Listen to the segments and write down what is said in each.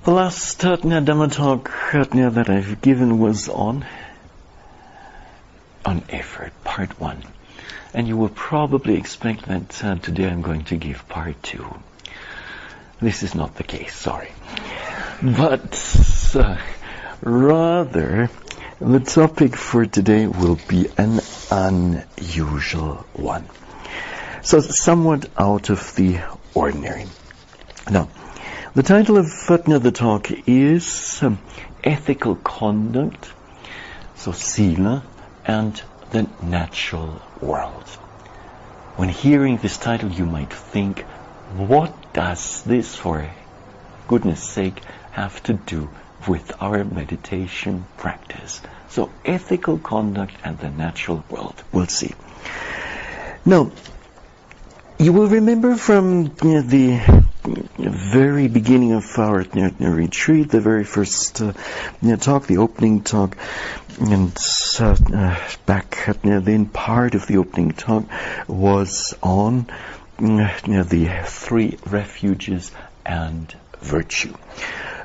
The last Dhamma talk that I've given was on effort, part 1. And you will probably expect that today I'm going to give part 2. This is not the case, sorry. But rather, the topic for today will be an unusual one. So somewhat out of the ordinary. Now, the title of the talk is Ethical Conduct, so Sīla, and the Natural World. When hearing this title, you might think, what does this, for goodness sake, have to do with our meditation practice? So, ethical conduct and the natural world. We'll see. Now, you will remember from the very beginning of our retreat, the very first talk, the opening talk, and back then part of the opening talk was on the 3 refuges and virtue.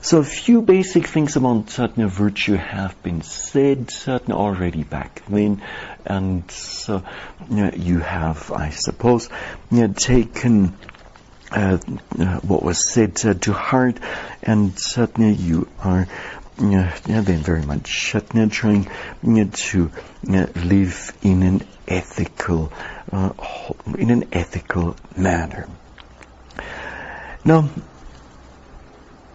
So a few basic things about virtue have been said already back then, and so you have, I suppose, taken what was said to heart, and you are then very much trying to live in an ethical manner. Now,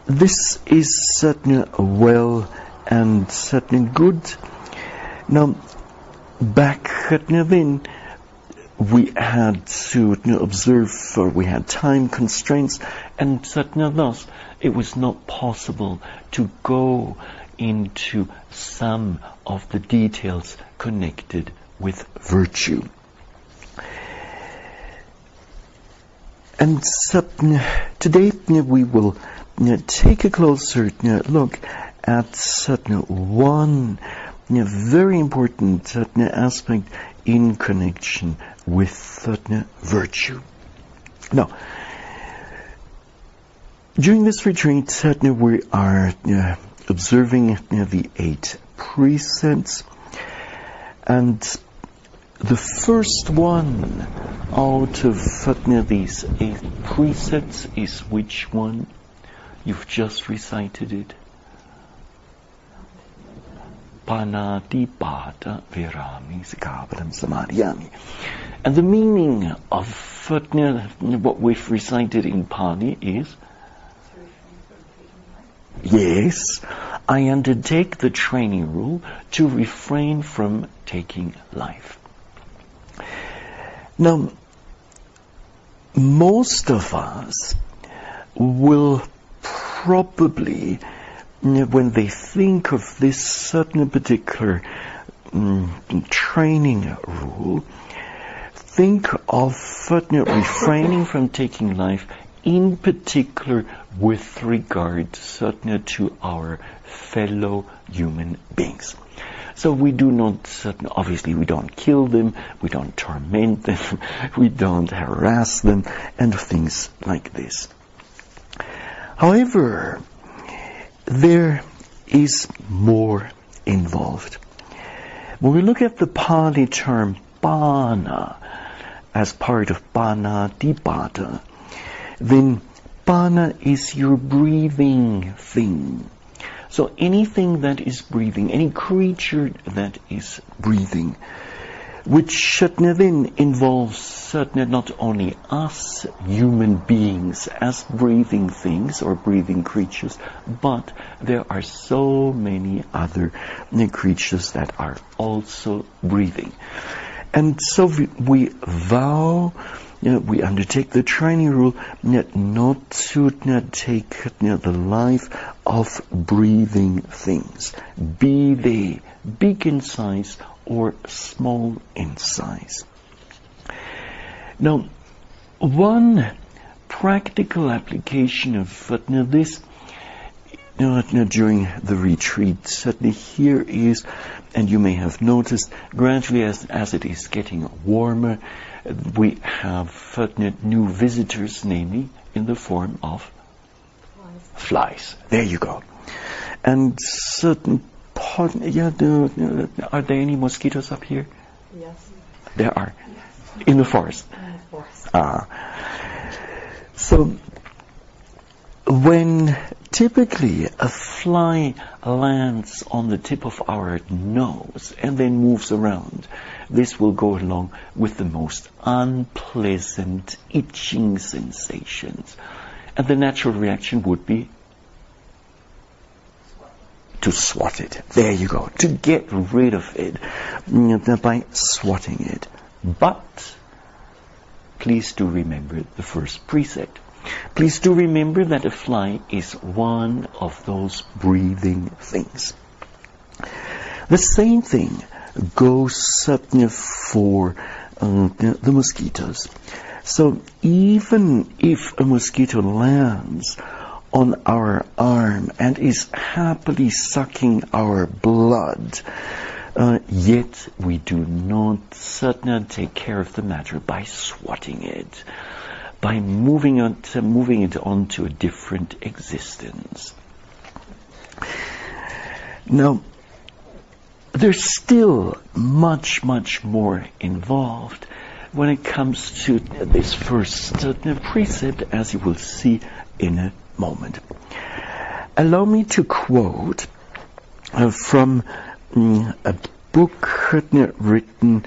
this is certainly well and certainly good. Now, back then, we had to observe, or we had time constraints, and thus it was not possible to go into some of the details connected with virtue. And today we will take a closer look at one very important aspect in connection with virtue. Now, during this retreat, we are observing the 8 precepts, and the first one out of these 8 precepts is which one? You've just recited it. Panati pata virami sikabadam samadhyami. And the meaning of what we've recited in Pali is, yes, I undertake the training rule to refrain from taking life. Now, most of us will probably, when they think of this certain particular training rule, think of refraining from taking life, in particular with regard to our fellow human beings. So we do not, obviously we don't kill them, we don't torment them, we don't harass them, and things like this. However, there is more involved. When we look at the Pali term bana as part of panatipata, then bana is your breathing thing. So anything that is breathing, any creature that is breathing, which then involves not only us human beings as breathing things or breathing creatures, but there are so many other creatures that are also breathing. And so we vow, we undertake the training rule not to take the life of breathing things, be they big in size or small in size. Now, one practical application of this during the retreat certainly here is, and you may have noticed, gradually as it is getting warmer, we have new visitors, namely in the form of flies. There you go. And certain are there any mosquitoes up here? Yes. There are. In the forest. In the forest. So when typically a fly lands on the tip of our nose and then moves around, this will go along with the most unpleasant itching sensations. And the natural reaction would be to swat it. There you go. To get rid of it by swatting it. But please do remember the first precept. Please do remember that a fly is one of those breathing things. The same thing goes for the mosquitoes. So even if a mosquito lands on our arm and is happily sucking our blood, yet we do not take care of the matter by swatting it, by moving it on to a different existence. Now, there's still much, much more involved when it comes to this first precept, as you will see in a moment. Allow me to quote from a book written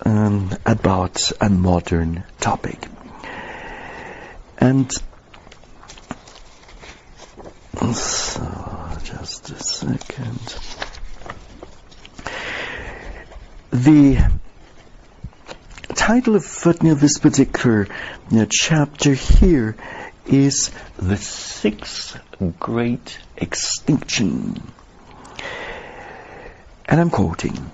about a modern topic. And so, just a second. The title of this particular chapter here is The Sixth Great Extinction. And I'm quoting.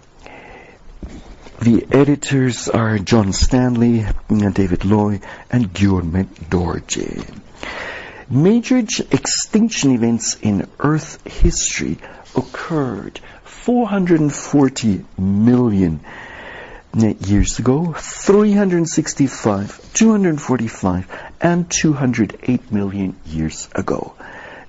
The editors are John Stanley, David Loy, and Gurmeet Dorje. Major extinction events in Earth history occurred 440 million years ago, 365, 245, and 208 million years ago.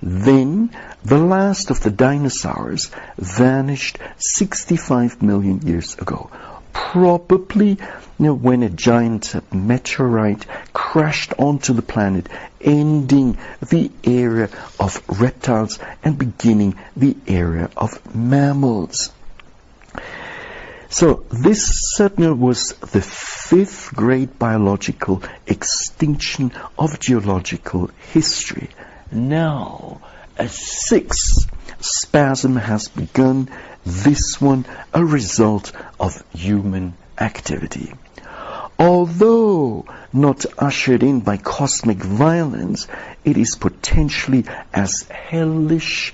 Then, the last of the dinosaurs vanished 65 million years ago. Probably when a giant meteorite crashed onto the planet, ending the era of reptiles and beginning the era of mammals. So this certainly was the fifth great biological extinction of geological history. Now, a sixth spasm has begun, this one a result of human activity. Although not ushered in by cosmic violence, it is potentially as hellish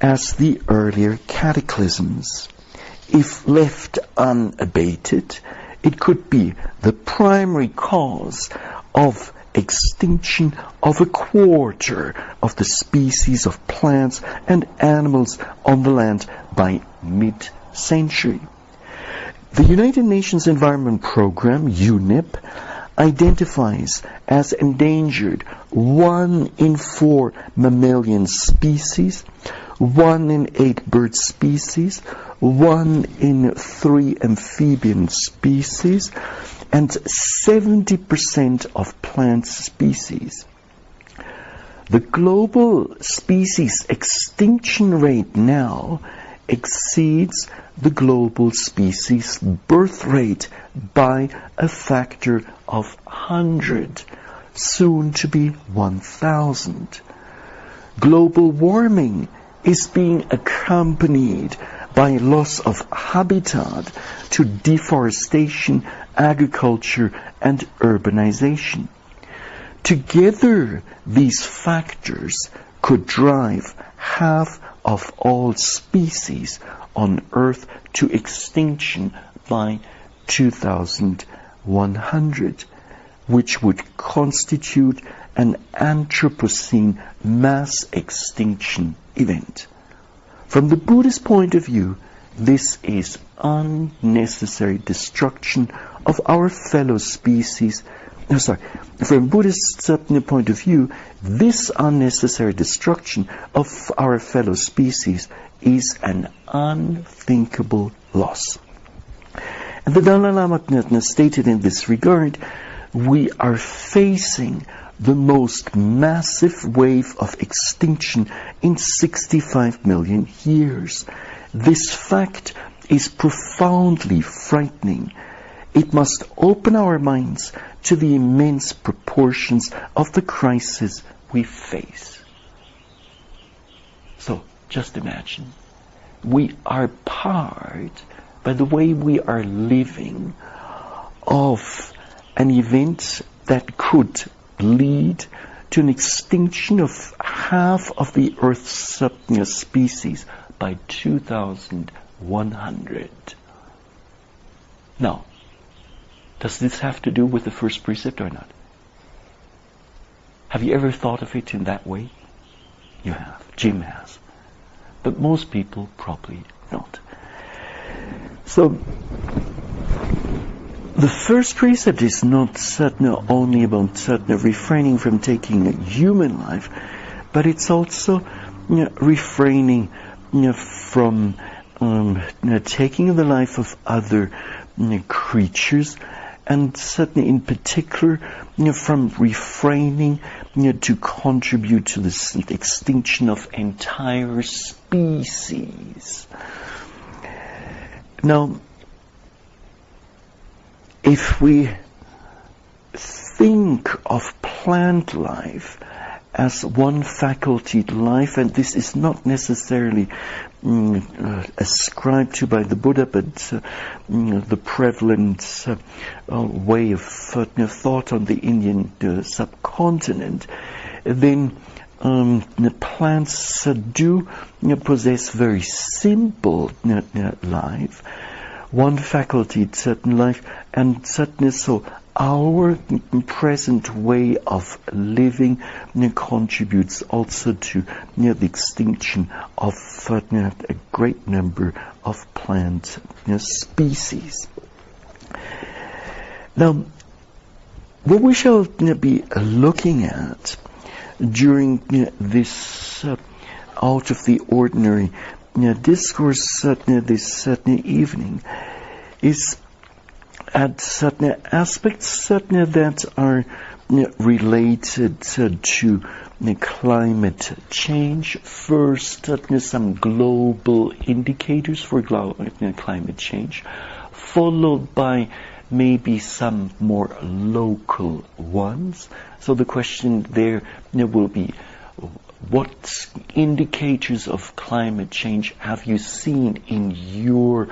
as the earlier cataclysms. If left unabated, it could be the primary cause of extinction of a quarter of the species of plants and animals on the land by mid-century. The United Nations Environment Programme, UNEP, identifies as endangered 1 in 4 mammalian species, 1 in 8 bird species, 1 in 3 amphibian species, and 70% of plant species. The global species extinction rate now exceeds the global species birth rate by a factor of 100, soon to be 1,000. Global warming is being accompanied by loss of habitat to deforestation, agriculture, and urbanization. Together, these factors could drive half of all species on Earth to extinction by 2100, which would constitute an Anthropocene mass extinction event. From the Buddhist point of view, this is unnecessary destruction of our fellow species from a Buddhist point of view, this unnecessary destruction of our fellow species is an unthinkable loss. And the Dalai Lama stated in this regard, we are facing the most massive wave of extinction in 65 million years. This fact is profoundly frightening. It must open our minds to the immense proportions of the crisis we face. So, just imagine, we are part, by the way we are living, of an event that could lead to an extinction of half of the Earth's species by 2100. Now, does this have to do with the first precept or not? Have you ever thought of it in that way? You have. Jim has. But most people probably don't. So, the first precept is not only about refraining from taking a human life, but it's also refraining from taking the life of other creatures, and certainly in particular from refraining to contribute to the extinction of entire species. Now, if we think of plant life as one facultied life, and this is not necessarily ascribed to by the Buddha, but the prevalent way of thought on the Indian subcontinent, then the plants do possess very simple life, one faculty, certain life, and certainly so our present way of living contributes also to the extinction of a great number of plant species. Now, what we shall be looking at during this out of the ordinary discourse this evening is at certain aspects that are related to climate change. First, some global indicators for climate change, followed by maybe some more local ones. So the question there will be, what indicators of climate change have you seen in your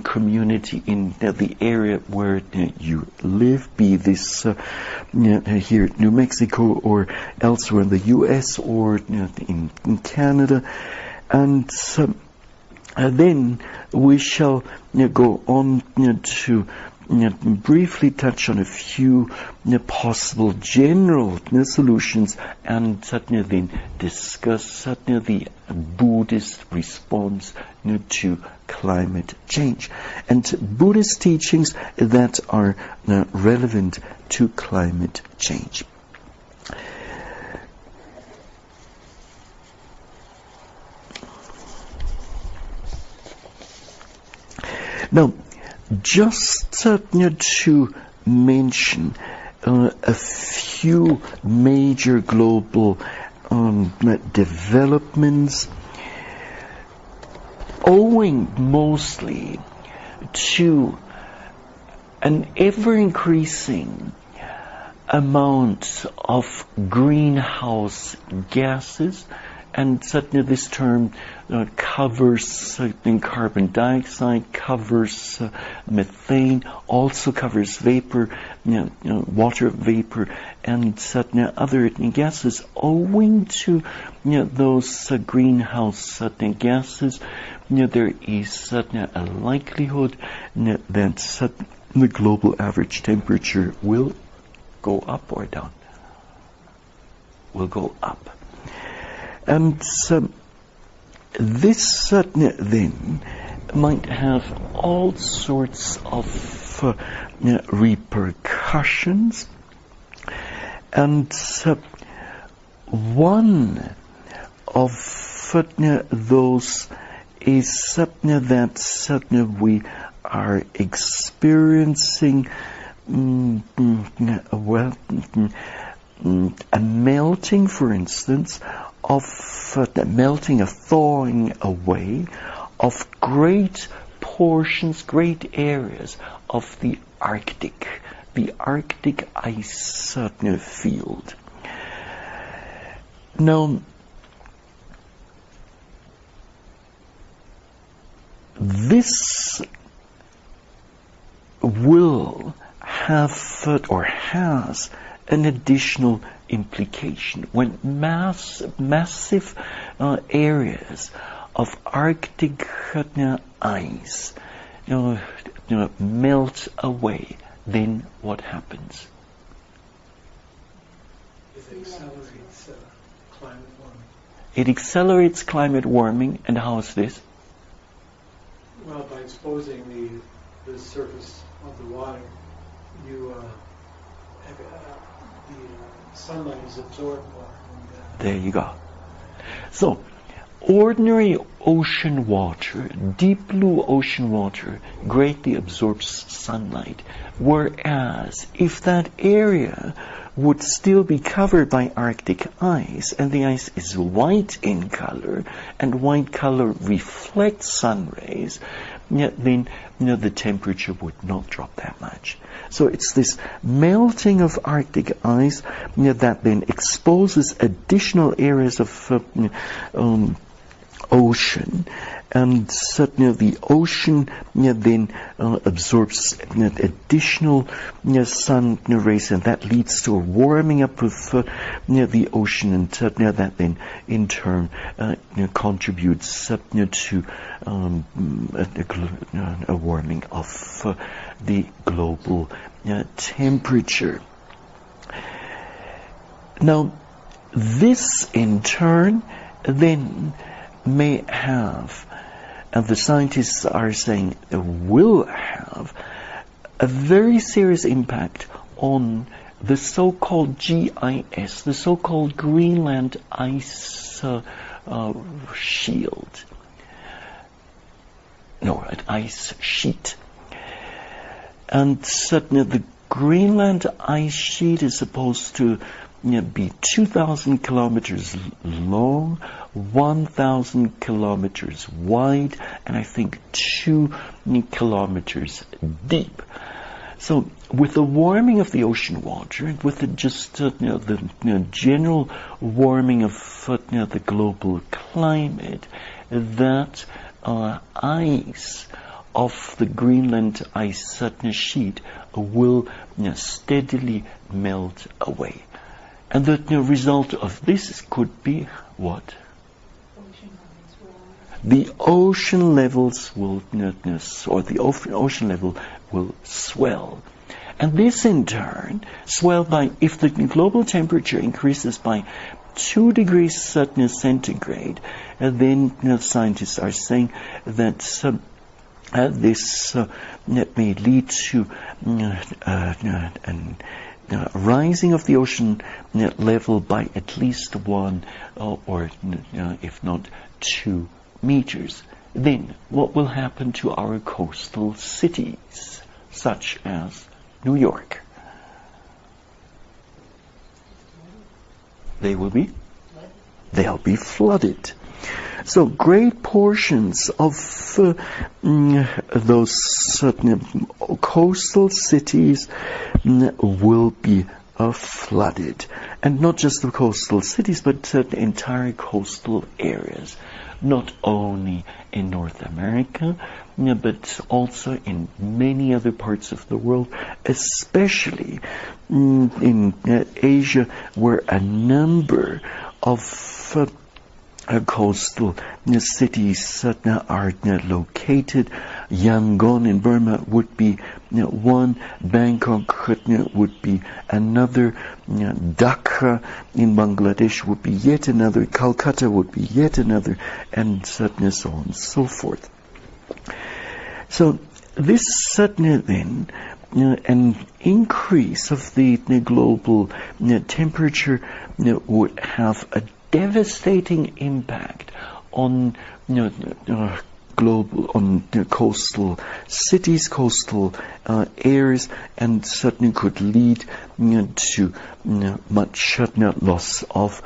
community, in the area where you live, be this here in New Mexico or elsewhere in the US or in Canada? And then we shall go on to briefly touch on a few possible general solutions, and then discuss the Buddhist response to climate change and Buddhist teachings that are relevant to climate change. Now, just to mention a few major global developments, owing mostly to an ever-increasing amount of greenhouse gases, and certainly this term covers carbon dioxide, covers methane, also covers vapor, water vapor, and certain other gases. Owing to those greenhouse gases, there is a likelihood that the global average temperature will go up or down. Will go up. And this then might have all sorts of repercussions. And one of those is that we are experiencing a melting, for instance, of melting, a thawing away of great portions, great areas of the Arctic ice field. Now, this will have or has an additional implication when massive areas of Arctic ice melt away. Then what happens? It accelerates climate warming. It accelerates climate warming, and how is this? Well, by exposing the surface of the water, the sunlight is absorbed more. There you go. So, ordinary ocean water, deep blue ocean water, greatly absorbs sunlight. Whereas, if that area would still be covered by Arctic ice, and the ice is white in color, and white color reflects sun rays, then the temperature would not drop that much. So it's this melting of Arctic ice that then exposes additional areas of ocean, and certainly the ocean then absorbs additional sun rays, and that leads to a warming up of the ocean, and that then in turn contributes to a warming of the global temperature. Now, this in turn then may have, and the scientists are saying will have, a very serious impact on the so-called GIS, the so-called Greenland ice shield. No, an ice sheet. And certainly the Greenland ice sheet is supposed to be 2,000 kilometers long, 1,000 kilometers wide, and I think 2 kilometers deep. So, with the warming of the ocean water, and with the general warming of the global climate, that ice of the Greenland ice sheet will steadily melt away. And the result of this could be what? The ocean levels will, or the ocean level will swell. And this in turn, swell by, if the global temperature increases by 2 degrees centigrade, then scientists are saying that this may lead to rising of the ocean level by at least 1 or if not 2 meters. Then what will happen to our coastal cities, such as New York? They'll be flooded. So great portions of those certain coastal cities will be flooded. And not just the coastal cities, but the entire coastal areas. Not only in North America, but also in many other parts of the world, especially in Asia, where a number of coastal cities are located. Yangon in Burma would be one, Bangkok would be another, Dhaka in Bangladesh would be yet another, Calcutta would be yet another, and so on and so forth. So this then an increase of the global temperature would have a devastating impact on global, on coastal cities, coastal areas, and certainly could lead to much loss of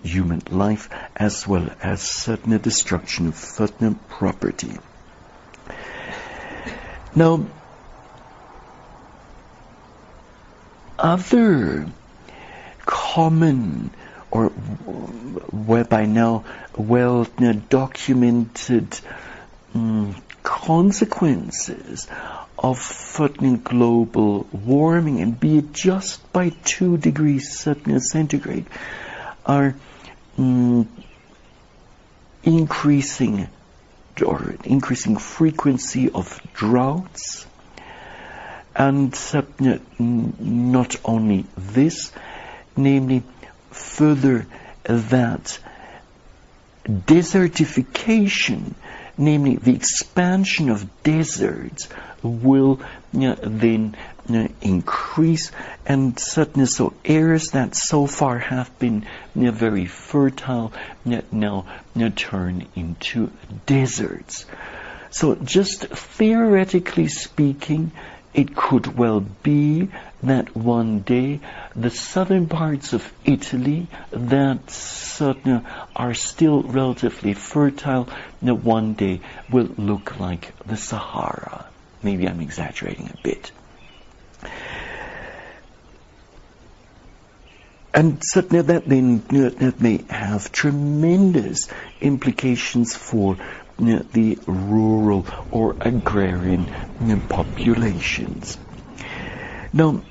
human life, as well as certain destruction of certain property. Now, other common or whereby now well documented consequences of global warming, and be it just by 2 degrees centigrade, are increasing frequency of droughts, and not only this, namely further that desertification, namely the expansion of deserts, will then increase, and certainly so areas that so far have been very fertile now turn into deserts. So just theoretically speaking, it could well be that one day the southern parts of Italy that certainly are still relatively fertile, one day will look like the Sahara. Maybe I'm exaggerating a bit. And certainly that then that may have tremendous implications for the rural or agrarian populations. Now,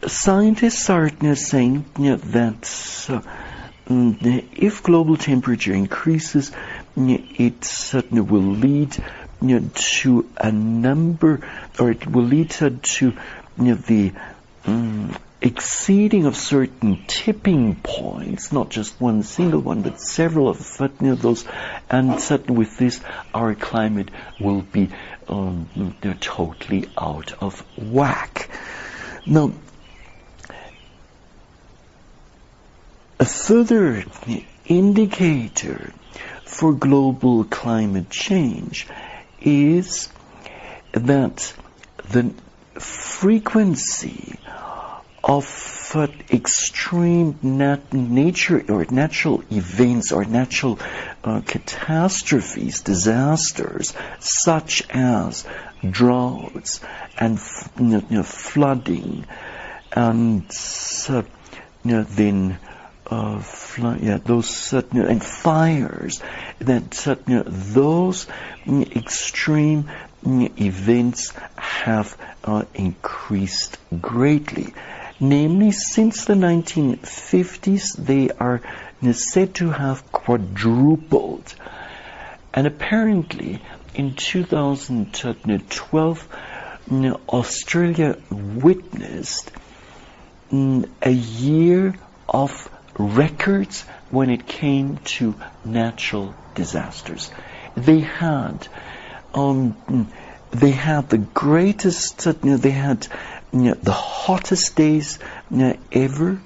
scientists are saying that if global temperature increases, it certainly will lead to a number, or it will lead to the exceeding of certain tipping points, not just one single one, but several of those, and certainly with this, our climate will be totally out of whack. Now, a further indicator for global climate change is that the frequency of extreme nature or natural events or natural catastrophes, disasters, such as droughts and flooding, and then those and fires, that those extreme events have increased greatly. Namely, since the 1950s, they are said to have quadrupled. And apparently, in 2012, Australia witnessed a year of records when it came to natural disasters. They had the greatest, they had the hottest days ever.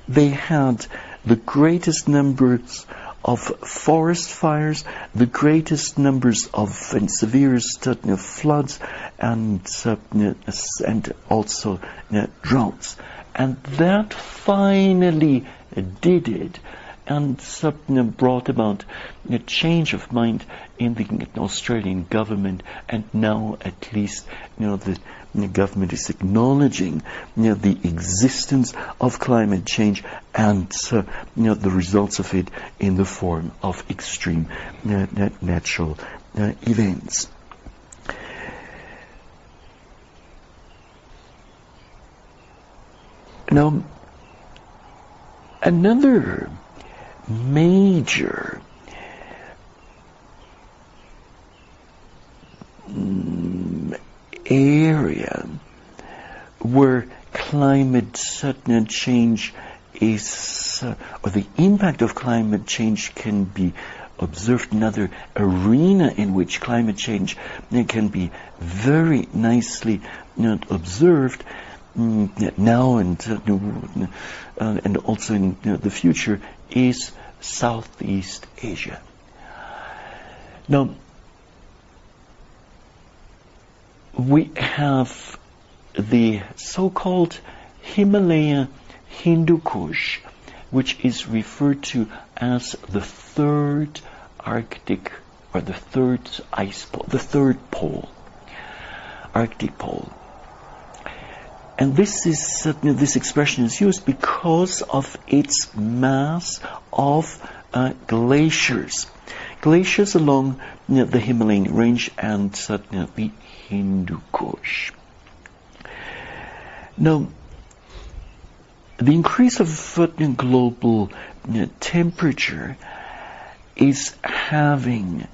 They had the greatest numbers of forest fires, the greatest numbers of and severest floods, and also droughts. And that finally did it, and brought about a change of mind in the Australian government, and now at least the government is acknowledging the existence of climate change and the results of it in the form of extreme natural events. Now, another major area where climate change is, or the impact of climate change can be observed, another arena in which climate change can be very nicely observed now and also in the future, is Southeast Asia. Now, we have the so-called Himalaya Hindu Kush, which is referred to as the third Arctic, or the third ice pole, the third pole, Arctic pole. And this expression is used because of its mass of glaciers. Glaciers along the Himalayan range and the Hindu Kush. Now, the increase of global temperature is having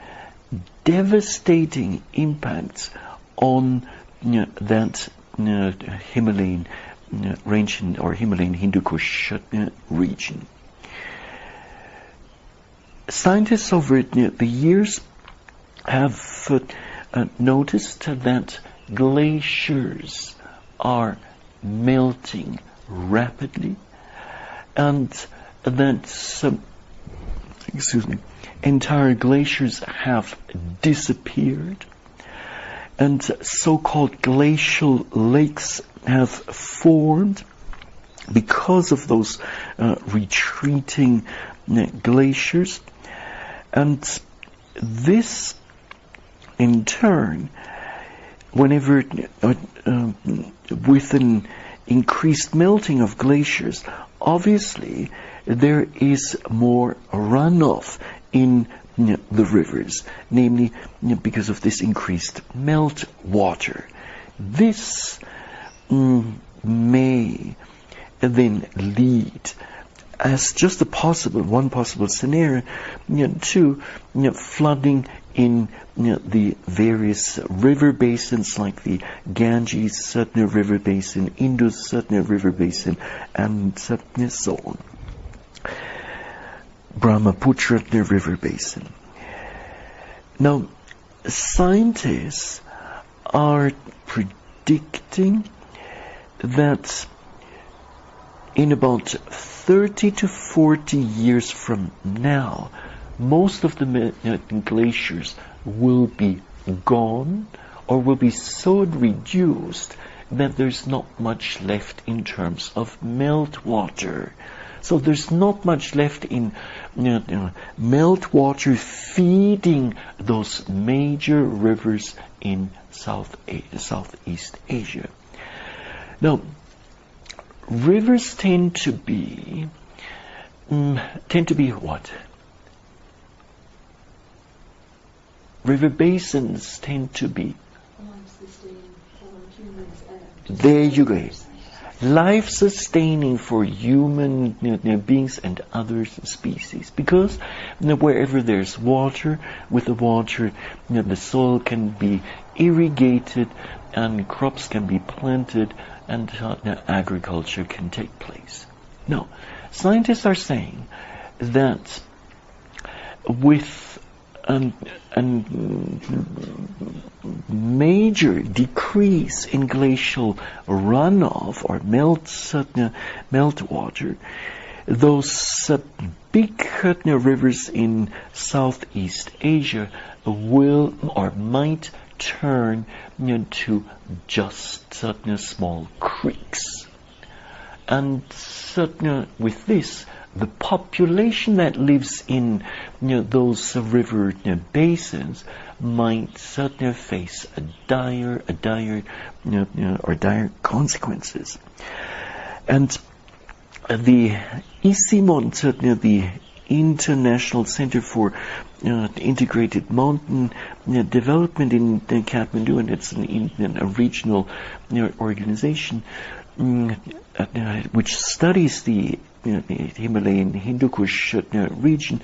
devastating impacts on that Himalayan range or Himalayan Hindu Kush region. Scientists over the years have noticed that glaciers are melting rapidly, and that entire glaciers have disappeared, and so-called glacial lakes have formed because of those retreating glaciers. And this, in turn, whenever with an increased melting of glaciers, obviously there is more runoff in the rivers, namely because of this increased melt water. This may then lead, as just one possible scenario, to flooding in the various river basins like the Ganges River Basin, Indus River Basin, and so on. Brahmaputra River Basin. Now, scientists are predicting that in about 30 to 40 years from now, most of the glaciers will be gone or will be so reduced that there's not much left in terms of meltwater. So there's not much left in meltwater feeding those major rivers in Southeast Asia. Now, rivers tend to be what? River basins tend to be. There you go. Life-sustaining for human beings and other species, because wherever there's water, with the water, the soil can be irrigated, and crops can be planted, and agriculture can take place. Now, scientists are saying that with a major decrease in glacial runoff or meltwater, those big rivers in Southeast Asia will or might turn to just small creeks. And with this, the population that lives in those river basins might face dire consequences. And the ICIMON, the International Center for Integrated Mountain Development in Kathmandu, and it's a regional organization which studies the Himalayan Hindu Kush region,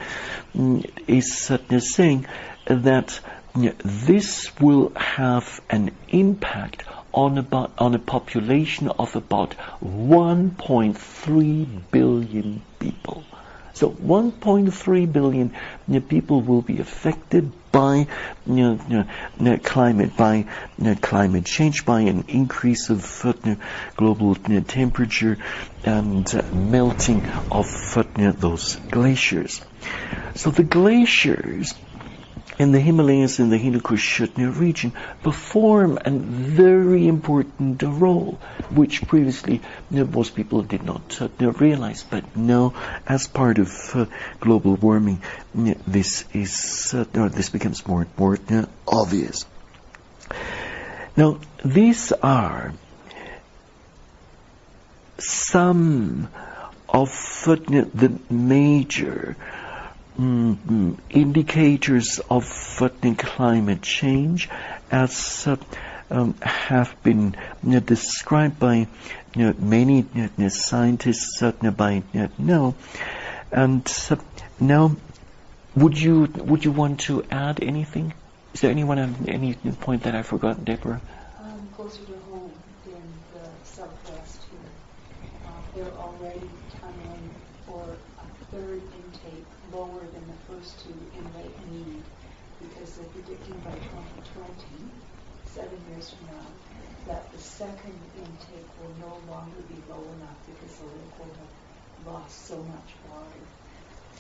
is saying that this will have an impact on a population of about 1.3 billion people. So 1.3 billion people will be affected by climate change, by an increase of global temperature and melting of those glaciers. So the glaciers in the Himalayas and the Hindu Kush region perform a very important role, which previously most people did not realize. But now, as part of global warming, this becomes more and more obvious. Now, these are some of the major indicators of climate change as have been described by many scientists by now. And now, would you want to add anything? Is there anyone at any point that I forgot, Deborah? Closer to home in the southwest here, they're already tunneling for a third intake lower than the first two in Lake Mead, because they're predicting by 2020, 7 years from now, that the second intake will no longer be low enough because the lake will have lost so much water.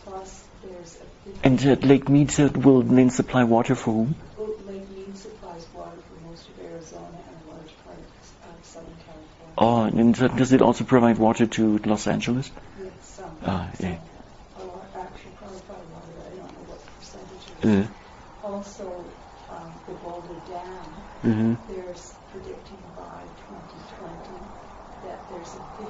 Plus, there's a... And Lake Mead will then supply water for whom? Well, Lake Mead supplies water for most of Arizona and a large part of Southern California. Oh, and does it also provide water to Los Angeles? Yes, some. Yeah. Actually, probably water. I don't know what percentage. Also, the Boulder Dam, there's predicting by 2020 that there's a 50%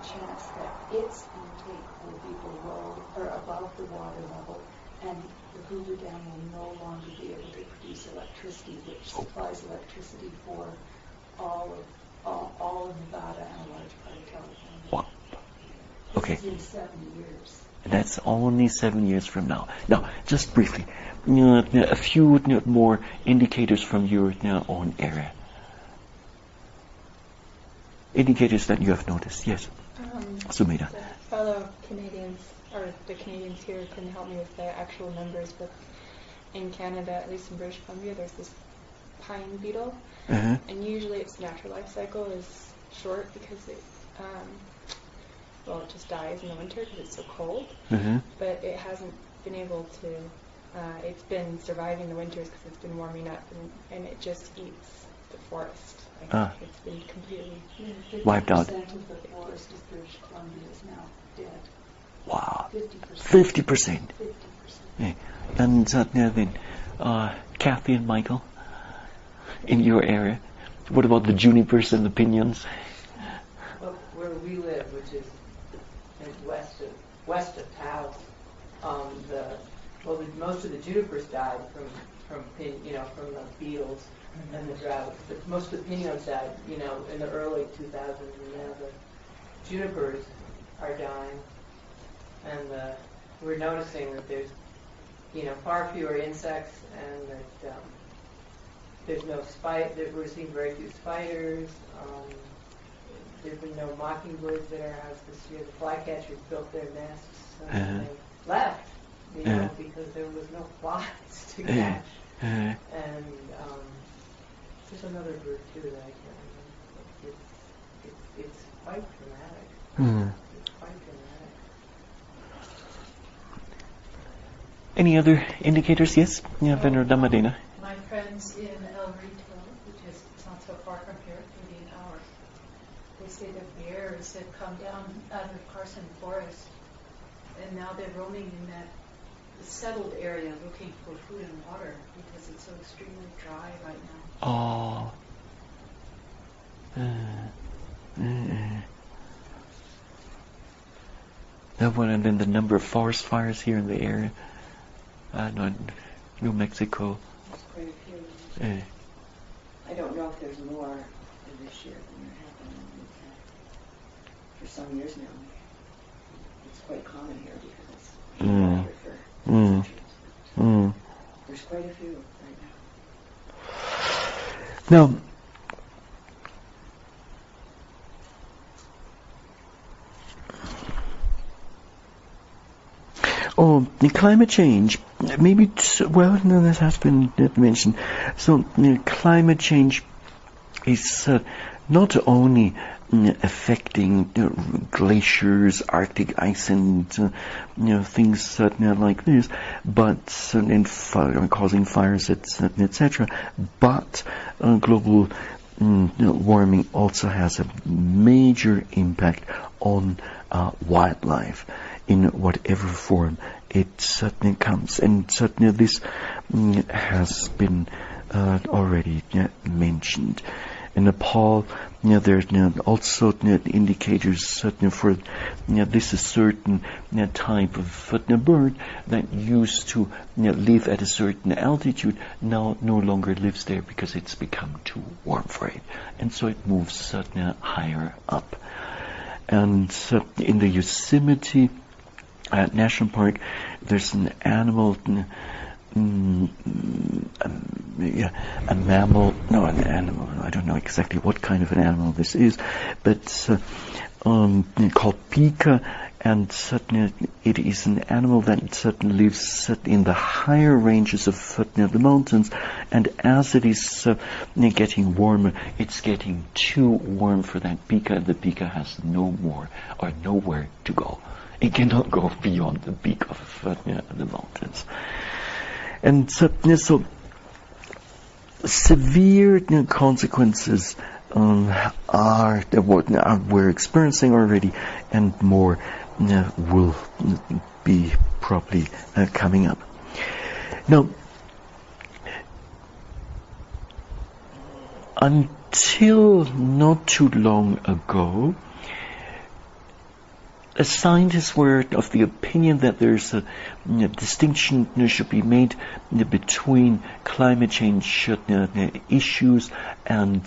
chance that its intake will be below or above the water level, and the Hoover Dam will no longer be able to produce electricity, which supplies electricity for all of Nevada and a large part of California. Wow. Okay. This is in 7 years. That's only 7 years from now. Now, just briefly, a few more indicators from your own area. Indicators that you have noticed. Yes, Sumita. Fellow Canadians, or the Canadians here, can help me with the actual numbers, but in Canada, at least in British Columbia, there's this pine beetle, and usually its natural life cycle is short because it just dies in the winter because it's so cold. But it hasn't been able to. It's been surviving the winters because it's been warming up, and it just eats the forest. It's been completely wiped out. 50% of the forest of British Columbia is now dead. Wow. 50%. 50%. Yeah. And then, Kathy and Michael, in your area, what about the junipers and the piñons? Well, where we live, which is west of Taos, most of the junipers died from the beetles and the drought. But most of the piñons died, in the early 2000s, and now the junipers are dying, and we're noticing that there's far fewer insects, and that there's no we're seeing very few spiders. There's been no mockingbirds at our house this year. The flycatchers built their nests and they left, because there was no flies to catch. And there's another bird too that I can't remember. It's quite dramatic. It's quite dramatic. Any other indicators? Yes? Yeah, Venerable Madina. My friends in El Rito, which is not so far from here, maybe an hour, they say that bears have come down out of Carson Forest, and now they're roaming in that settled area looking for food and water because it's so extremely dry right now. Oh. That one, and then the number of forest fires here in the area. New Mexico. There's quite a few. I don't know if there's more this year than there have been for some years now. It's quite common here because it's been here for centuries. There's quite a few right now. Now, Oh, the climate change. Maybe, well, no, that has been mentioned. So, climate change is not only affecting glaciers, Arctic ice, and things like this, but and causing fires, etc. But global warming also has a major impact on wildlife in whatever form it certainly comes, and certainly this has been already mentioned. In Nepal, there are also indicators certainly for this is certain type of bird that used to live at a certain altitude now no longer lives there because it's become too warm for it, and so it moves certainly higher up. And in the Yosemite National Park, there's an animal. A mammal, no, an animal, I don't know exactly what kind of an animal this is, but called pika, and certainly it is an animal that certainly lives in the higher ranges of the mountains, and as it is getting warmer, it's getting too warm for that pika, and the pika has no more or nowhere to go. It cannot go beyond the peak of the mountains. And so severe consequences are what we're experiencing already, and more will be probably coming up. Now, until not too long ago, scientists were of the opinion that there's a distinction should be made between climate change issues and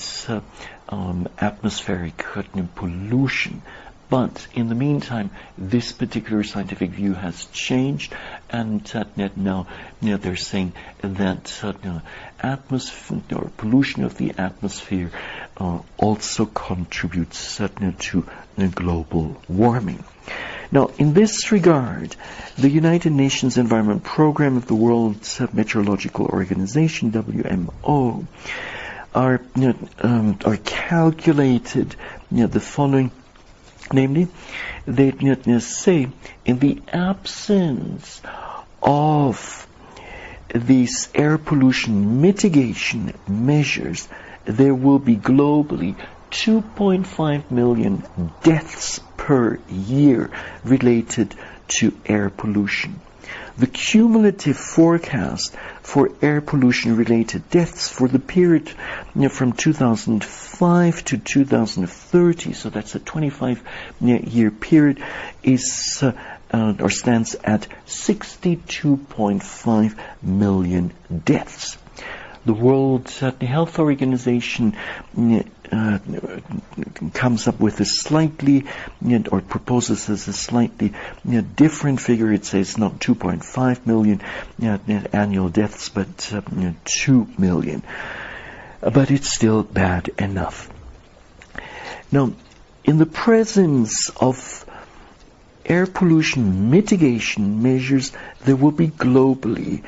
atmospheric pollution. But in the meantime, this particular scientific view has changed, and now they're saying that atmosphere or pollution of the atmosphere also contributes certainly to global warming. Now, in this regard, the United Nations Environment Programme of the World Meteorological Organization, WMO, are calculated the following. Namely, they say in the absence of these air pollution mitigation measures, there will be globally 2.5 million deaths per year related to air pollution. The cumulative forecast for air pollution related deaths for the period from 2005 to 2030, so that's a 25-year period, is or stands at 62.5 million deaths. The World Health Organization comes up with a slightly, or proposes as a slightly different figure. It says not 2.5 million annual deaths, but 2 million. But it's still bad enough. Now, in the presence of air pollution mitigation measures, there will be globally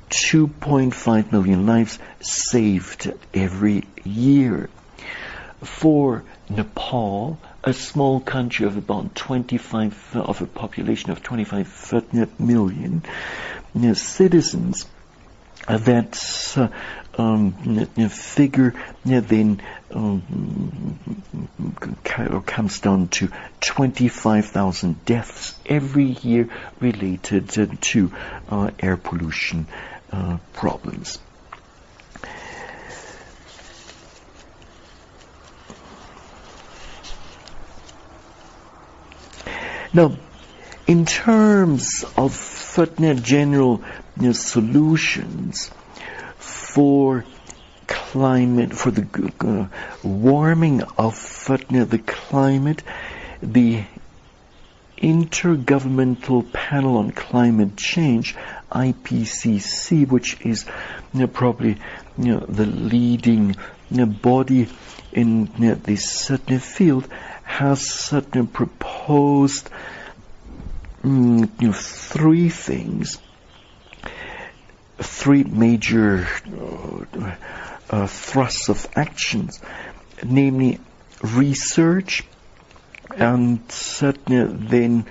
2.5 million lives saved every year. For Nepal, a small country of about 25, of a population of 25 million citizens, that figure then comes down to 25,000 deaths every year related to air pollution problems. Now, in terms of general solutions for climate, for the warming of the climate, the Intergovernmental Panel on Climate Change, IPCC, which is probably the leading body in this certain field, has proposed three things, three major thrusts of actions, namely research, and then,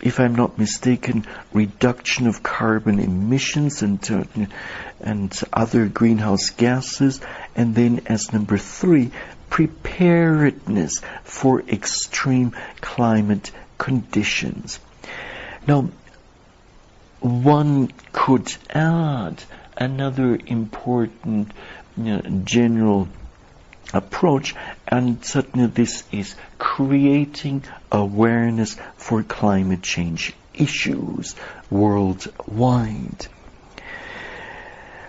if I'm not mistaken, reduction of carbon emissions and other greenhouse gases, and then as number 3, preparedness for extreme climate conditions. Now, one could add another important general approach, and certainly this is creating awareness for climate change issues worldwide.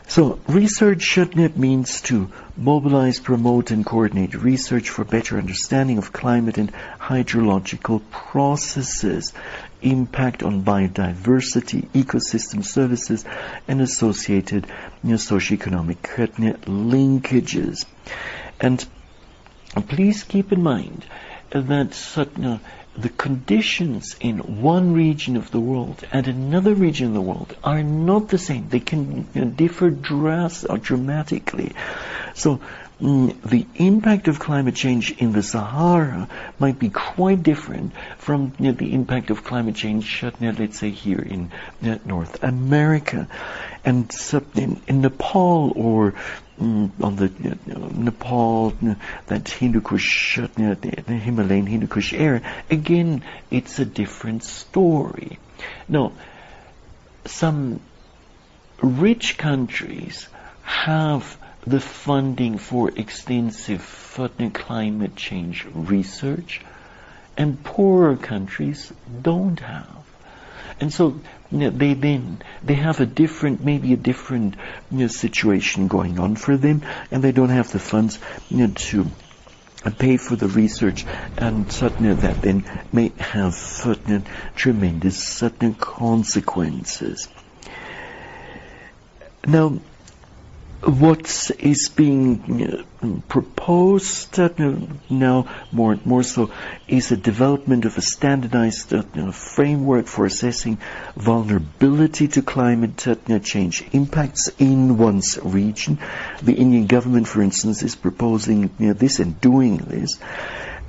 So research means to mobilize, promote and coordinate research for better understanding of climate and hydrological processes, impact on biodiversity, ecosystem services and associated socioeconomic linkages. And please keep in mind that the conditions in one region of the world and another region of the world are not the same. They can differ dramatically. So the impact of climate change in the Sahara might be quite different from the impact of climate change, let's say, here in North America. And in Nepal, or on the Nepal, that Hindu Kush, the Himalayan Hindu Kush area, again, it's a different story. Now, some rich countries have the funding for extensive climate change research, and poorer countries don't have. And so they have a different situation going on for them, and they don't have the funds to pay for the research, and that then may have tremendous consequences. Now, what is being proposed now more so is a development of a standardized framework for assessing vulnerability to climate change impacts in one's region. The Indian government, for instance, is proposing this and doing this.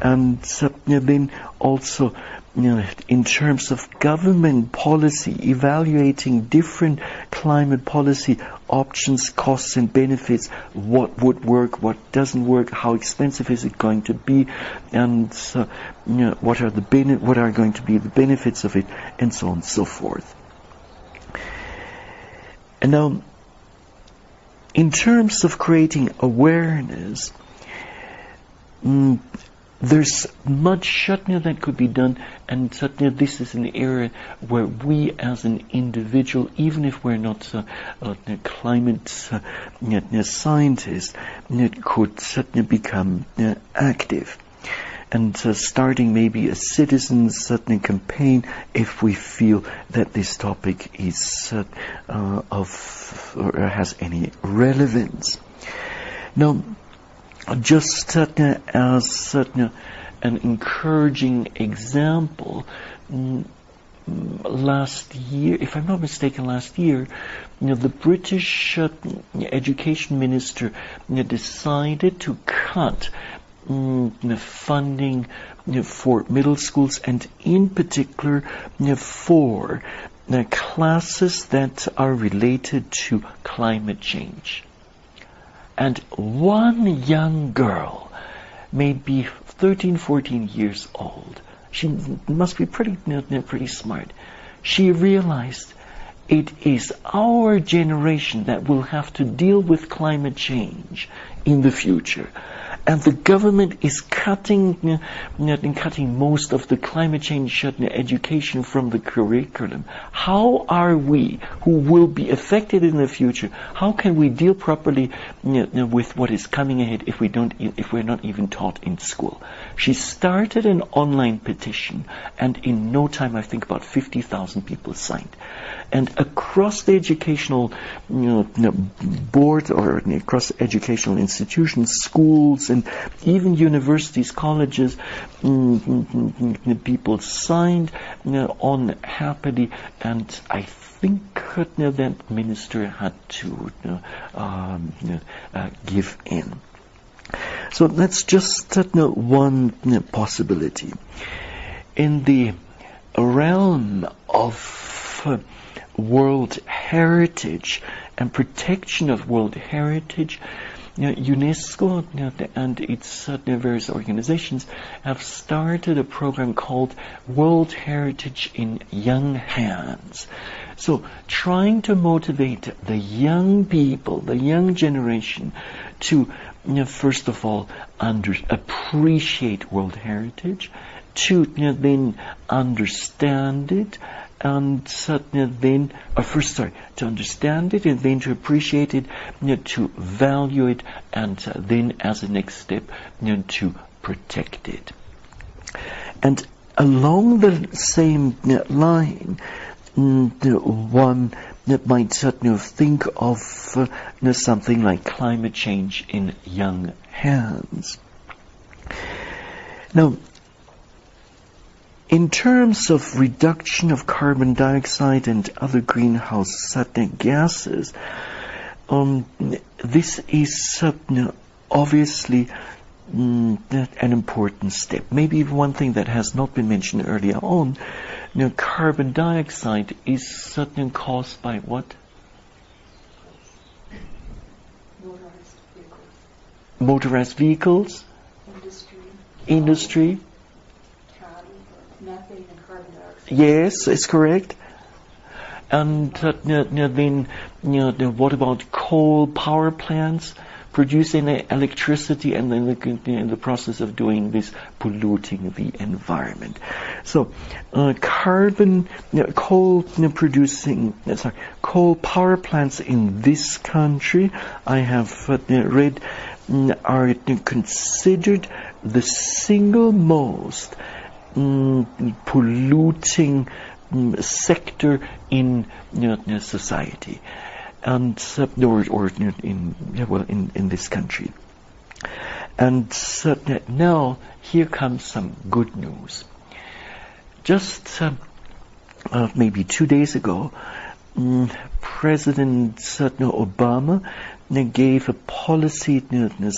And then also in terms of government policy, evaluating different climate policy options, costs and benefits, what would work, what doesn't work, how expensive is it going to be, and what are going to be the benefits of it, and so on and so forth. And now, in terms of creating awareness, there's much that could be done, and this is an area where we as an individual, even if we're not climate scientists, could become active. And starting maybe a citizens campaign if we feel that this topic is or has any relevance. Now, just as an encouraging example, last year, if I'm not mistaken, the British education minister decided to cut funding for middle schools, and in particular for classes that are related to climate change. And one young girl, maybe 13, 14 years old, she must be pretty smart. She realized it is our generation that will have to deal with climate change in the future. And the government is cutting most of the climate change education from the curriculum. How are we, who will be affected in the future, how can we deal properly with what is coming ahead if we're not even taught in school? She started an online petition, and in no time, I think about 50,000 people signed. And across the educational board, or across educational institutions, schools and even universities, colleges, people signed on happily, and I think that minister had to give in. So that's just one possibility. In the realm of world heritage and protection of world heritage, UNESCO and its various organizations have started a program called World Heritage in Young Hands. So trying to motivate the young people, the young generation, to first of all appreciate world heritage, to then understand it, and then, to understand it, and then to appreciate it, to value it, and then as a next step, to protect it. And along the same line, one might think of something like climate change in young hands. Now, in terms of reduction of carbon dioxide and other greenhouse gases, this is obviously an important step. Maybe even one thing that has not been mentioned earlier on, carbon dioxide is certainly caused by what? Motorized vehicles. Industry. Methane and carbon dioxide. Yes, it's correct. And then, what about coal power plants producing electricity, and then in the process of doing this, polluting the environment? So, coal power plants in this country, I have read, are considered the single most polluting sector in society, and in this country. And now here comes some good news. Just maybe 2 days ago, President Obama gave a policy, an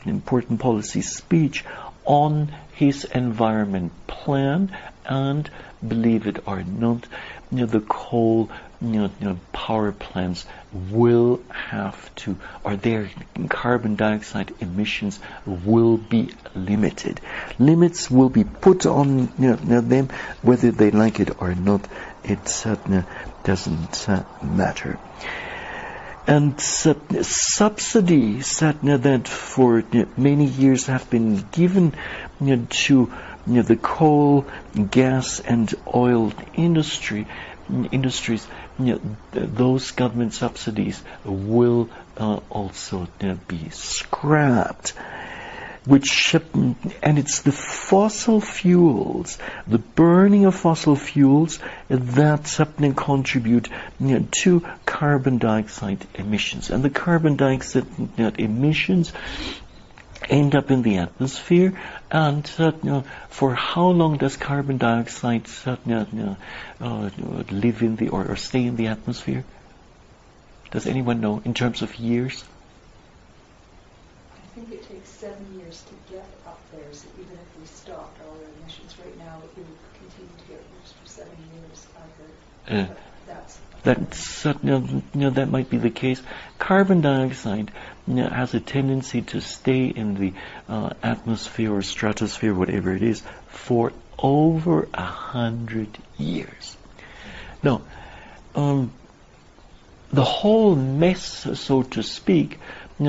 important policy speech on his environment plan, and believe it or not, the coal power plants will have to, or their carbon dioxide emissions will be limited. Limits will be put on them, whether they like it or not. It doesn't matter. And subsidies that for many years have been given to the coal, gas, and oil industries, those government subsidies will also be scrapped. And it's the fossil fuels, the burning of fossil fuels, that contribute to carbon dioxide emissions. And the carbon dioxide emissions end up in the atmosphere. And for how long does carbon dioxide live in the or stay in the atmosphere? Does anyone know in terms of years? I think it takes 7 years to get up there, so even if we stopped all our emissions right now, it would continue to get worse for 7 years, I heard. That might be the case. Carbon dioxide has a tendency to stay in the atmosphere or stratosphere, whatever it is, for over 100 years. Now, the whole mess, so to speak,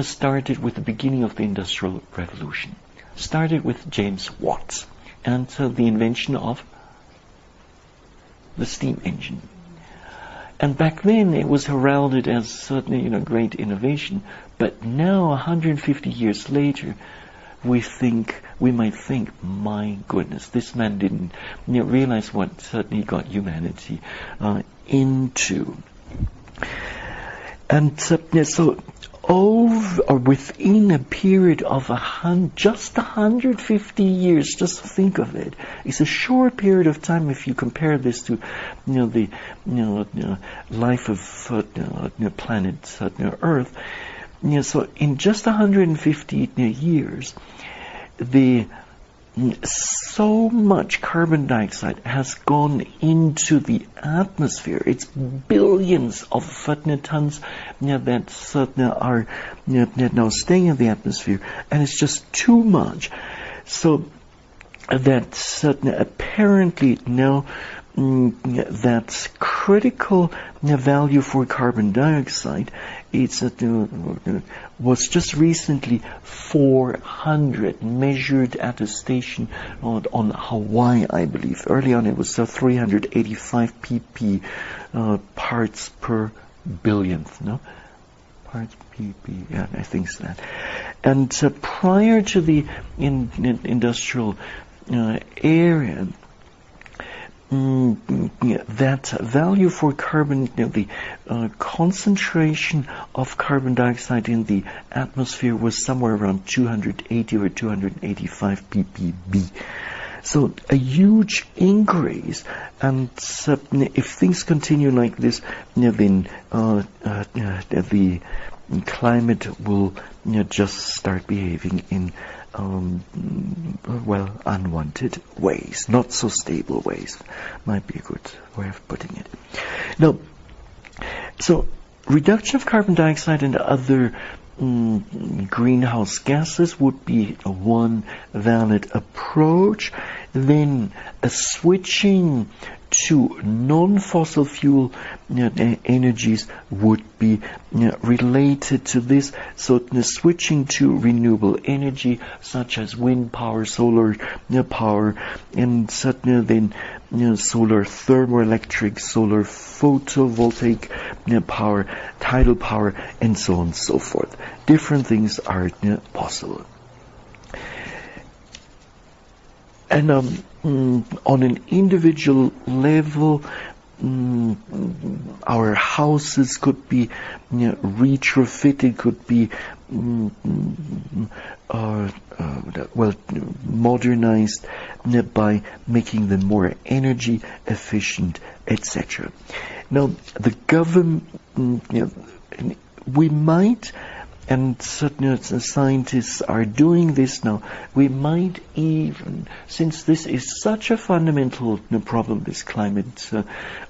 started with the beginning of the Industrial Revolution. Started with James Watt and the invention of the steam engine. And back then it was heralded as certainly great innovation. But now, 150 years later, we might think, my goodness, this man didn't realize what certainly got humanity into. And so over or within a period of just 150 years, just think of it. It's a short period of time if you compare this to, the life of planet Earth. So in just 150 years, so much carbon dioxide has gone into the atmosphere. It's billions of tons that are now staying in the atmosphere, and it's just too much. So that apparently now that's critical value for carbon dioxide. It's was just recently 400 measured at a station on Hawaii, I believe. Early on it was 385 pp parts per billionth, no? Parts pp, yeah, I think so. And prior to the industrial area, that value for carbon, the concentration of carbon dioxide in the atmosphere was somewhere around 280 or 285 ppb. So a huge increase, and if things continue like this, then the climate will just start behaving in unwanted ways, not so stable ways, might be a good way of putting it. Now, so reduction of carbon dioxide and other greenhouse gases would be one valid approach. Then a switching to non-fossil fuel energies would be related to this. So switching to renewable energy such as wind power, solar power, and then solar thermoelectric, solar photovoltaic power, tidal power, and so on and so forth. Different things are possible. And on an individual level, our houses could be retrofitted, could be modernized by making them more energy efficient, etc. Now, the government, we might, and certain scientists are doing this now, we might even, since this is such a fundamental problem, this climate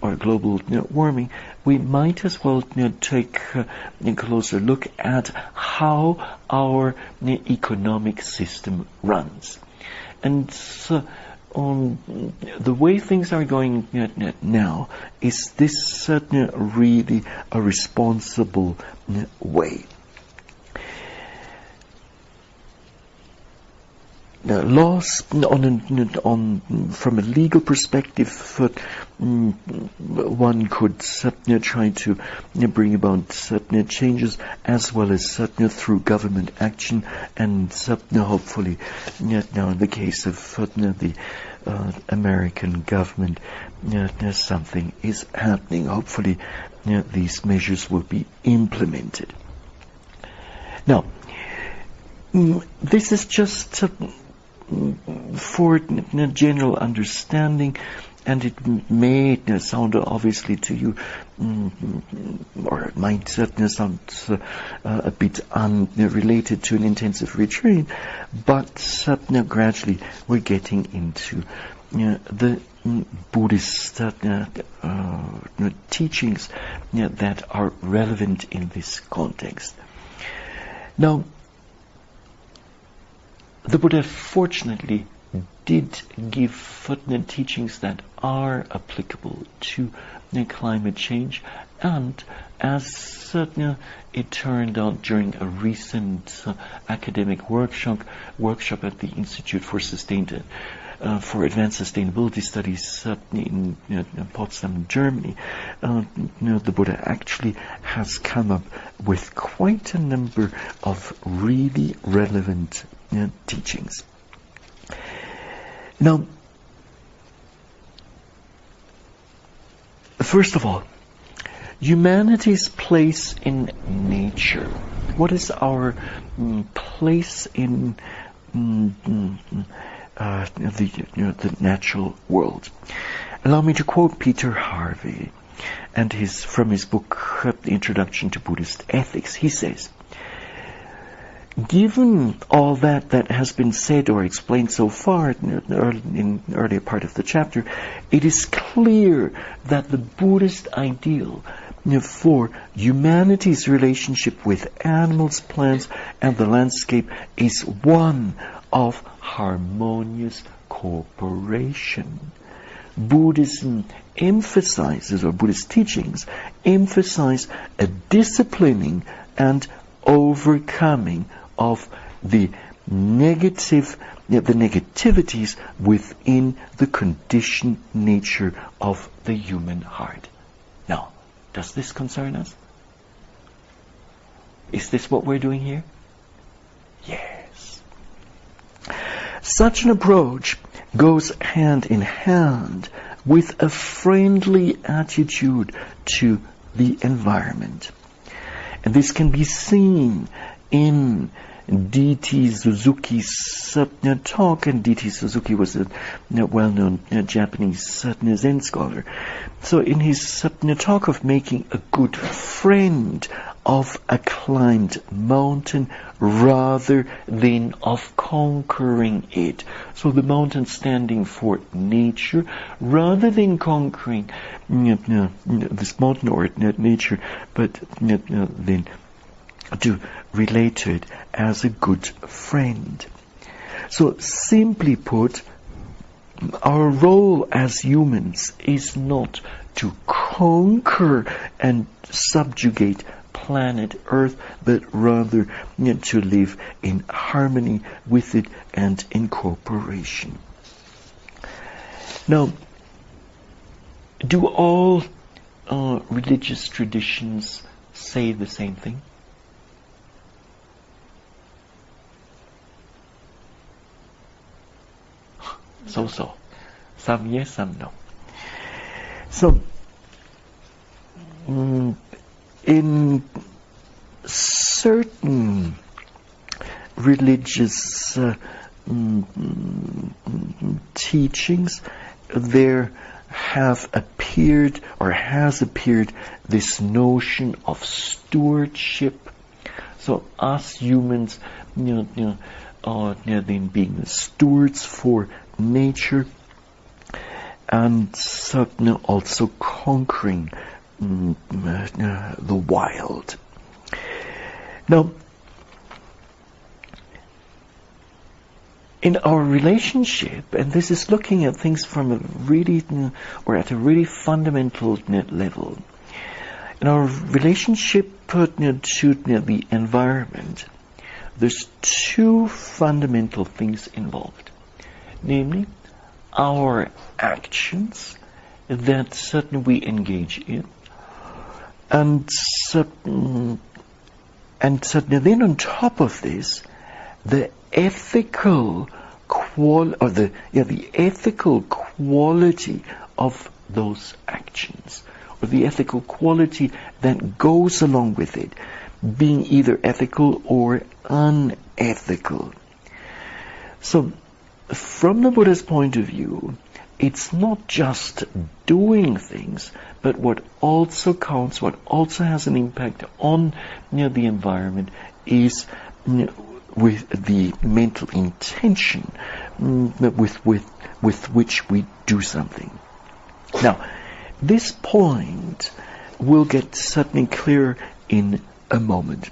or global warming, we might as well take a closer look at how our economic system runs. And the way things are going now, is this really a responsible way? Laws from a legal perspective, one could try to bring about changes, as well as through government action, and hopefully now in the case of the American government, something is happening. Hopefully these measures will be implemented. Now, this is just for general understanding, and it may sound obviously to you, or it might sound a bit unrelated to an intensive retreat, but gradually we're getting into the Buddhist teachings that are relevant in this context. Now, the Buddha fortunately did give teachings that are applicable to climate change, and as it turned out during a recent academic workshop at the Institute for Advanced Sustainability Studies in Potsdam, Germany, the Buddha actually has come up with quite a number of really relevant teachings. Now, first of all, humanity's place in nature what is our place in the natural world? Allow me to quote Peter Harvey and from his book, Introduction to Buddhist Ethics. He says, given all that has been said or explained so far in the earlier part of the chapter, it is clear that the Buddhist ideal for humanity's relationship with animals, plants, and the landscape is one of harmonious cooperation. Buddhism emphasizes, or Buddhist teachings emphasize a disciplining and overcoming of the negativities within the conditioned nature of the human heart. Now, does this concern us? Is this what we're doing here? Yes. Such an approach goes hand in hand with a friendly attitude to the environment. And this can be seen in D.T. Suzuki's talk, and D.T. Suzuki was a well-known Japanese Zen scholar. So in his talk of making a good friend of a climbed mountain rather than of conquering it. So the mountain standing for nature rather than conquering this mountain or nature, but then to relate to it as a good friend. So simply put, our role as humans is not to conquer and subjugate planet Earth, but rather to live in harmony with it and in cooperation. Now, do all religious traditions say the same thing? So. Some yes, some no. So, in certain religious teachings, there has appeared this notion of stewardship. So us humans, then being stewards for nature, and also conquering the wild. Now, in our relationship, and this is looking at things from a really, or at a really fundamental level, in our relationship to the environment, there's two fundamental things involved. Namely, our actions that certainly we engage in, and certainly then on top of this, the ethical the ethical quality of those actions, or the ethical quality that goes along with it, being either ethical or unethical. So, from the Buddha's point of view, it's not just doing things, but what also counts, what also has an impact on the environment is with the mental intention with which we do something. Now, this point will get certainly clearer in a moment.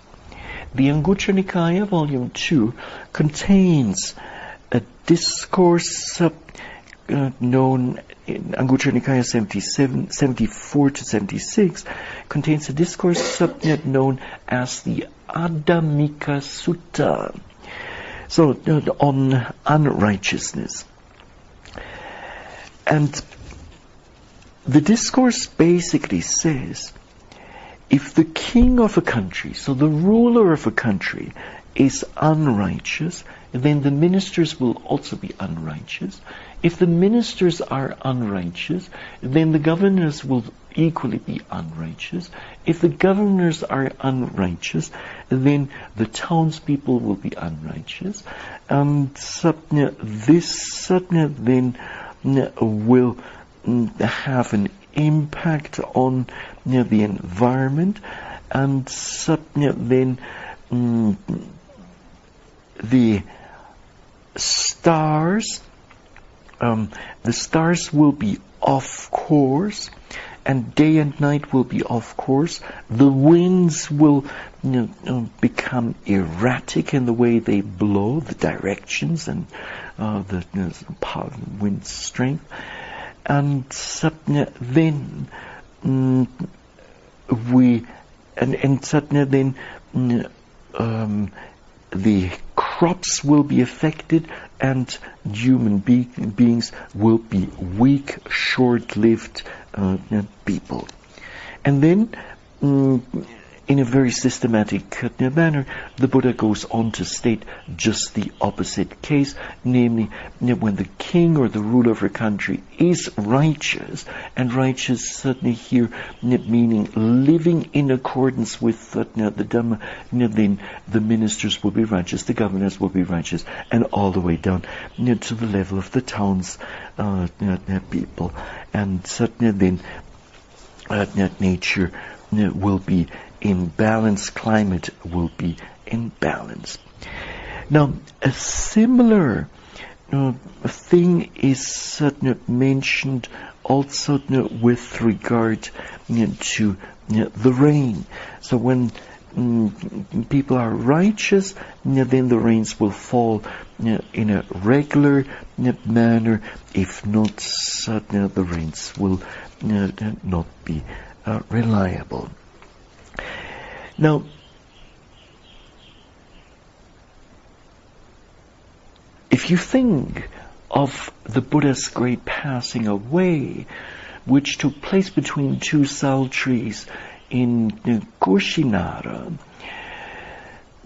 The Anguttara Nikaya, Volume 2, contains a discourse known in Anguttara Nikaya 74 to 76, contains a discourse known as the Adamika Sutta, so on unrighteousness. And the discourse basically says, if the king of a country, so the ruler of a country, is unrighteous, then the ministers will also be unrighteous. If the ministers are unrighteous, then the governors will equally be unrighteous. If the governors are unrighteous, then the townspeople will be unrighteous. And this then will have an impact on the environment, and then the stars will be off course, and day and night will be off course. The winds will become erratic in the way they blow, the directions and the wind strength, and then the crops will be affected, and human beings will be weak, short-lived people. And then, in a very systematic manner, the Buddha goes on to state just the opposite case, namely, when the king or the ruler of a country is righteous, and righteous certainly here meaning living in accordance with the Dhamma, then the ministers will be righteous, the governors will be righteous, and all the way down to the level of the towns people. And certainly then nature will be in balance, climate will be in balance. Now, a similar thing is mentioned also with regard to the rain. So when people are righteous, then the rains will fall in a regular manner. If not, the rains will not be reliable. Now, if you think of the Buddha's great passing away, which took place between two sal trees in Kushinara,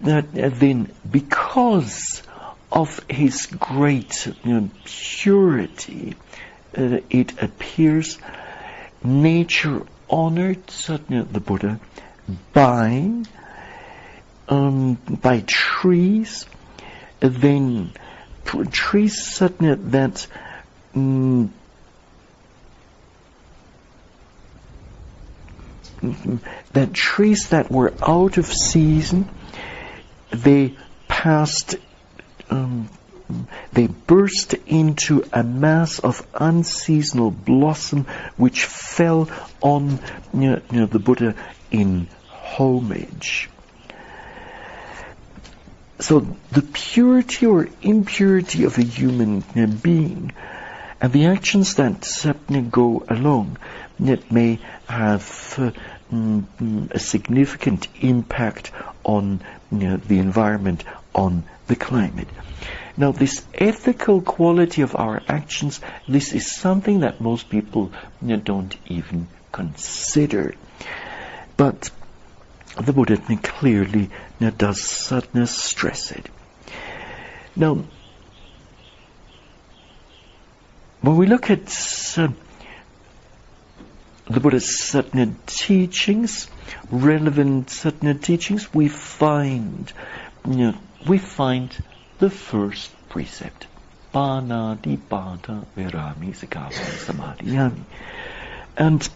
then because of his great purity, it appears nature honored the Buddha by trees, then trees that trees that were out of season, they burst into a mass of unseasonal blossom which fell on the Buddha in homage. So the purity or impurity of a human being and the actions that go along may have a significant impact on the environment, on the climate. Now, this ethical quality of our actions, this is something that most people don't even consider. But the Buddha clearly does stress it. Now, when we look at the Buddha's teachings, relevant teachings, we find the first precept. Panātipada virāmi sikāpā samadhiyāmi. And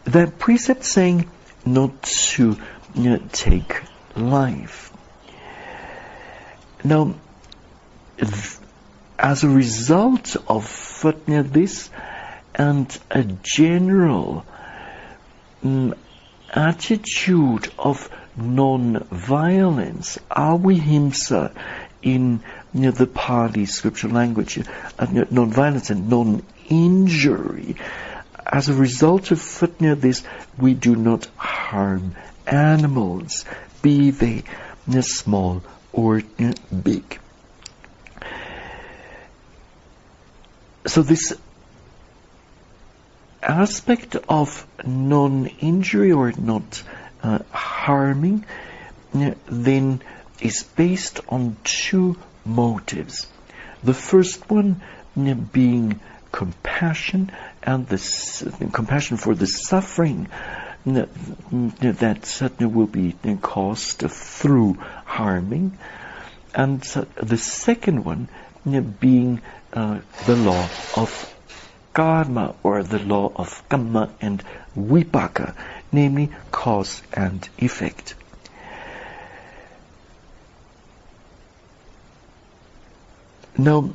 that precept saying not to take life. Now, as a result of this and a general attitude of non-violence, avihimsa in the Pali scripture language, non-violence and non-injury. As a result of this, we do not harm animals, be they small or big. So this aspect of non-injury or not harming then is based on two motives. The first one being compassion, and compassion for the suffering that will be caused through harming, and the second one being the law of karma, or the law of kamma and vipaka, namely cause and effect. Now,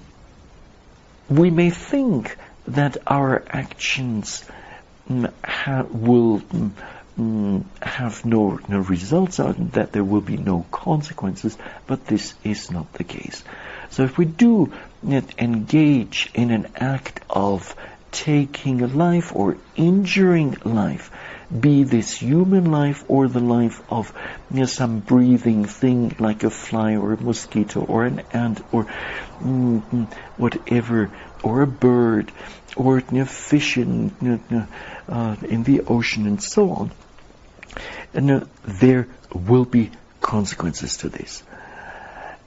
we may think that our actions will have no results, that there will be no consequences, but this is not the case. So if we do engage in an act of taking a life or injuring life, be this human life or the life of some breathing thing like a fly or a mosquito or an ant or whatever, or a bird, or fish in the ocean and so on, and there will be consequences to this.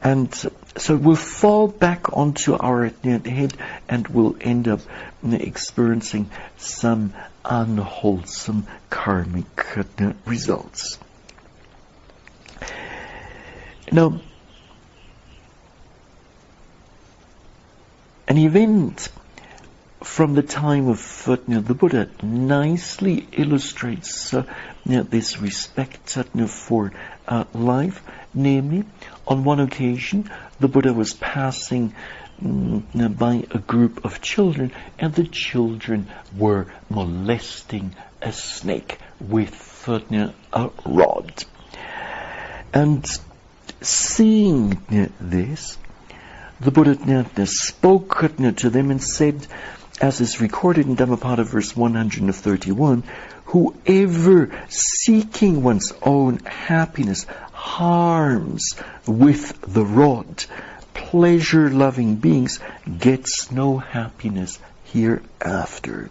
And so we'll fall back onto our head and we'll end up experiencing some unwholesome karmic results. Now, an event from the time of the Buddha nicely illustrates this respect for life. Namely, on one occasion, the Buddha was passing by a group of children, and the children were molesting a snake with a rod. And seeing this, the Buddha spoke to them and said, as is recorded in Dhammapada verse 131, whoever seeking one's own happiness harms with the rod pleasure-loving beings gets no happiness hereafter.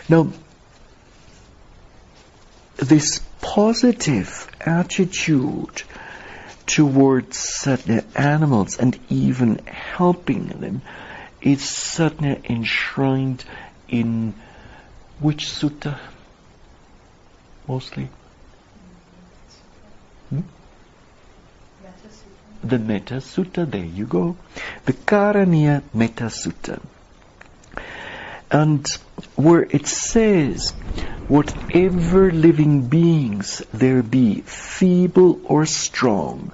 Now, this positive attitude towards animals and even helping them is certainly enshrined in which sutta mostly? The Metta Sutta, there you go. The Karaniya Metta Sutta. And where it says, whatever living beings there be, feeble or strong,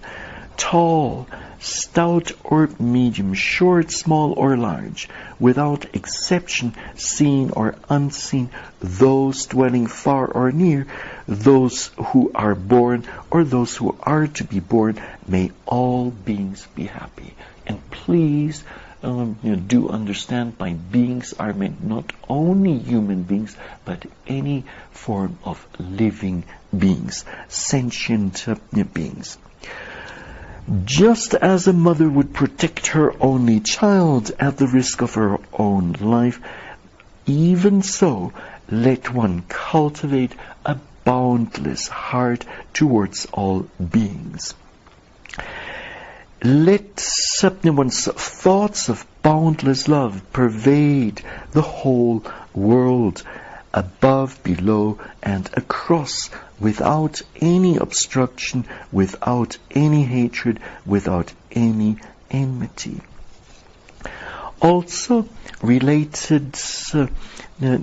tall, stout or medium, short, small or large, without exception, seen or unseen, those dwelling far or near, those who are born or those who are to be born, may all beings be happy. And please do understand, by beings are meant not only human beings, but any form of living beings, sentient beings. Just as a mother would protect her only child at the risk of her own life, even so let one cultivate a boundless heart towards all beings. Let one's thoughts of boundless love pervade the whole world, above, below, and across, without any obstruction, without any hatred, without any enmity. Also related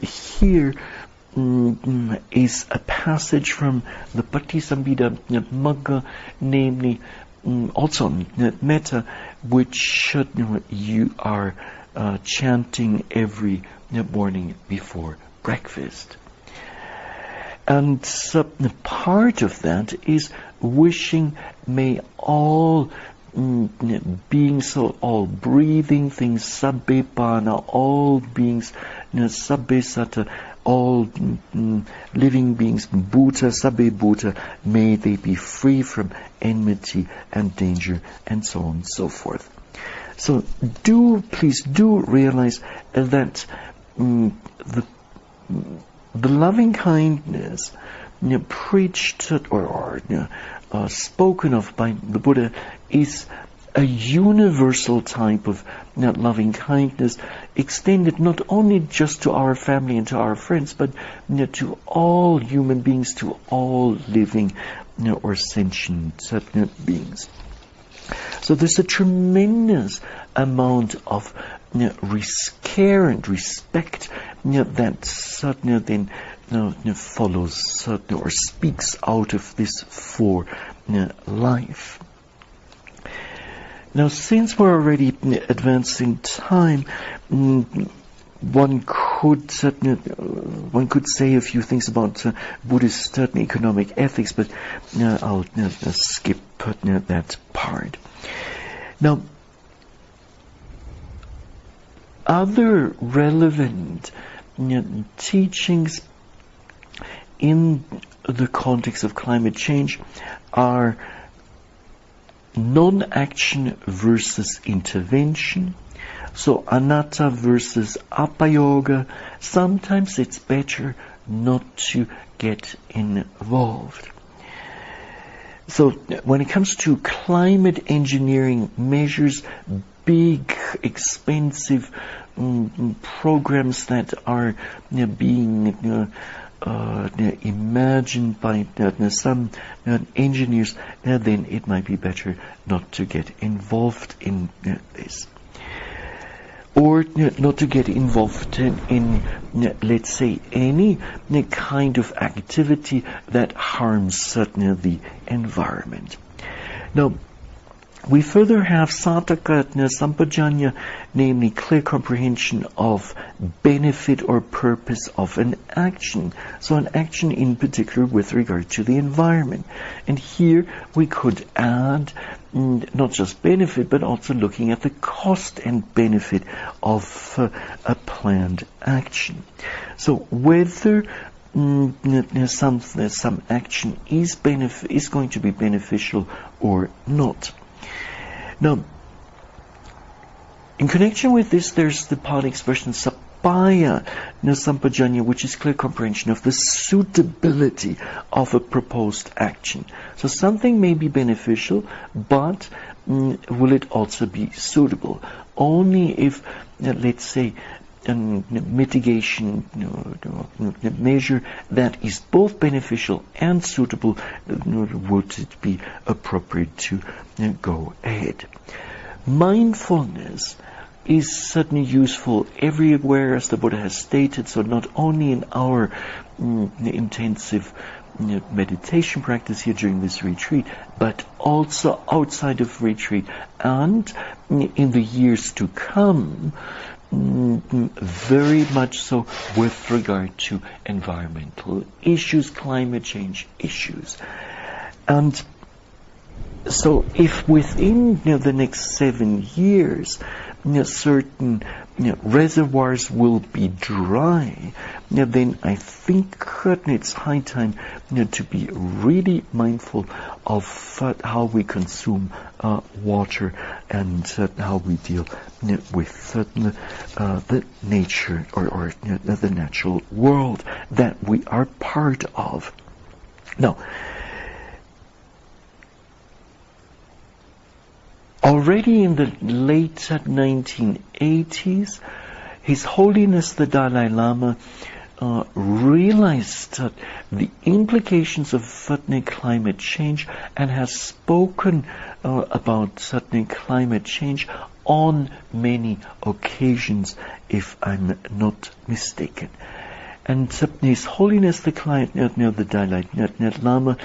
here is a passage from the Patisambhida Magga, namely also metta, which you are chanting every morning before breakfast. And part of that is wishing, may all beings, so all breathing things, sabbe pana, all beings, sabbe satta, all living beings, bhuta, sabbe bhuta, may they be free from enmity and danger, and so on and so forth. So please do realize that the loving kindness preached or spoken of by the Buddha is a universal type of loving kindness, extended not only just to our family and to our friends, but to all human beings, to all living or sentient beings. So there's a tremendous amount of care and respect that then follows or speaks out of this for life. Now, since we're already advancing time, one could say a few things about Buddhist economic ethics, but I'll skip that part. Now, other relevant teachings in the context of climate change are non-action versus intervention. So anatta versus apayoga. Sometimes it's better not to get involved. So when it comes to climate engineering measures, big, expensive programs that are being imagined by some engineers, then it might be better not to get involved in this. Or not to get involved in, let's say, any kind of activity that harms the environment. Now, we further have sataka sampajanya, namely clear comprehension of benefit or purpose of an action. So an action in particular with regard to the environment. And here we could add not just benefit, but also looking at the cost and benefit of a planned action. So whether some action is going to be beneficial or not. Now, in connection with this, there's the Pali expression sapaya sampajanya, which is clear comprehension of the suitability of a proposed action. So something may be beneficial, but will it also be suitable? Only if, let's say, a mitigation measure that is both beneficial and suitable, would it be appropriate to go ahead. Mindfulness is certainly useful everywhere, as the Buddha has stated, so not only in our intensive meditation practice here during this retreat, but also outside of retreat and in the years to come, very much so with regard to environmental issues, climate change issues. And so if within the next 7 years certain reservoirs will be dry, then I think it's high time to be really mindful of how we consume water and how we deal with the nature or the natural world that we are part of. Now, already in the late 1980s, His Holiness the Dalai Lama realized the implications of climate change and has spoken about climate change on many occasions, if I'm not mistaken. And His Holiness the Dalai Lama